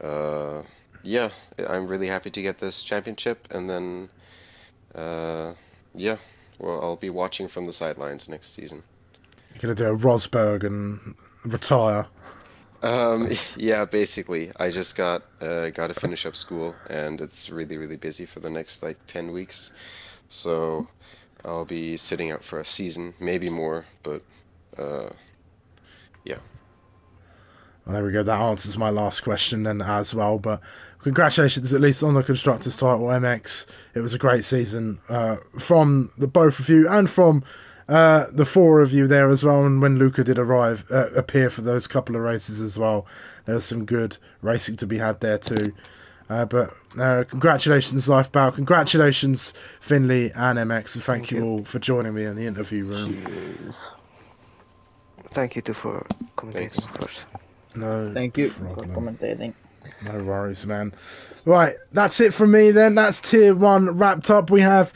yeah, I'm really happy to get this championship, and then, yeah, well, I'll be watching from the sidelines next season. You're going to do a Rosberg and retire. Yeah, basically, I just got to finish up school, and it's really, really busy for the next like 10 weeks. So I'll be sitting out for a season, maybe more, but yeah. Well, there we go. That answers my last question then as well. But congratulations, at least on the Constructors title, MX. It was a great season from the both of you and from the 4 of you there as well. And when Luca did appear for those couple of races as well, there was some good racing to be had there too. But congratulations, Lifebout. Congratulations, Finley and MX. And thank you all for joining me in the interview room. Cheers. Thank you too for commentating, of course. No, Thank you problem. for commentating. No worries, man. Right, that's it from me then. That's Tier 1 wrapped up. We have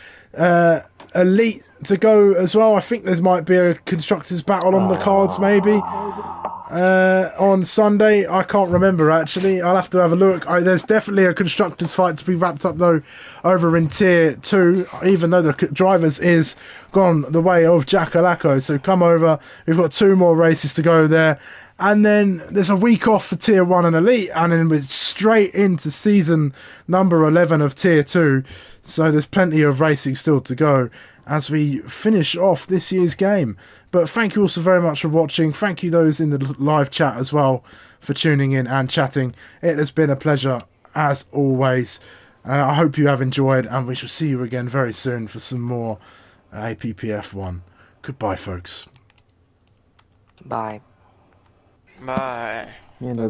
Elite to go as well. I think there might be a Constructors battle on the cards maybe on Sunday. I can't remember actually. I'll have to have a look. There's definitely a Constructors fight to be wrapped up though over in Tier 2, even though the drivers is gone the way of Jackalacco. So come over. We've got 2 more races to go there. And then there's a week off for Tier 1 and Elite, and then we're straight into season number 11 of Tier 2. So there's plenty of racing still to go as we finish off this year's game. But thank you also very much for watching. Thank you those in the live chat as well for tuning in and chatting. It has been a pleasure as always. I hope you have enjoyed, and we shall see you again very soon for some more APPF1. Goodbye, folks. Bye. Bye. You know,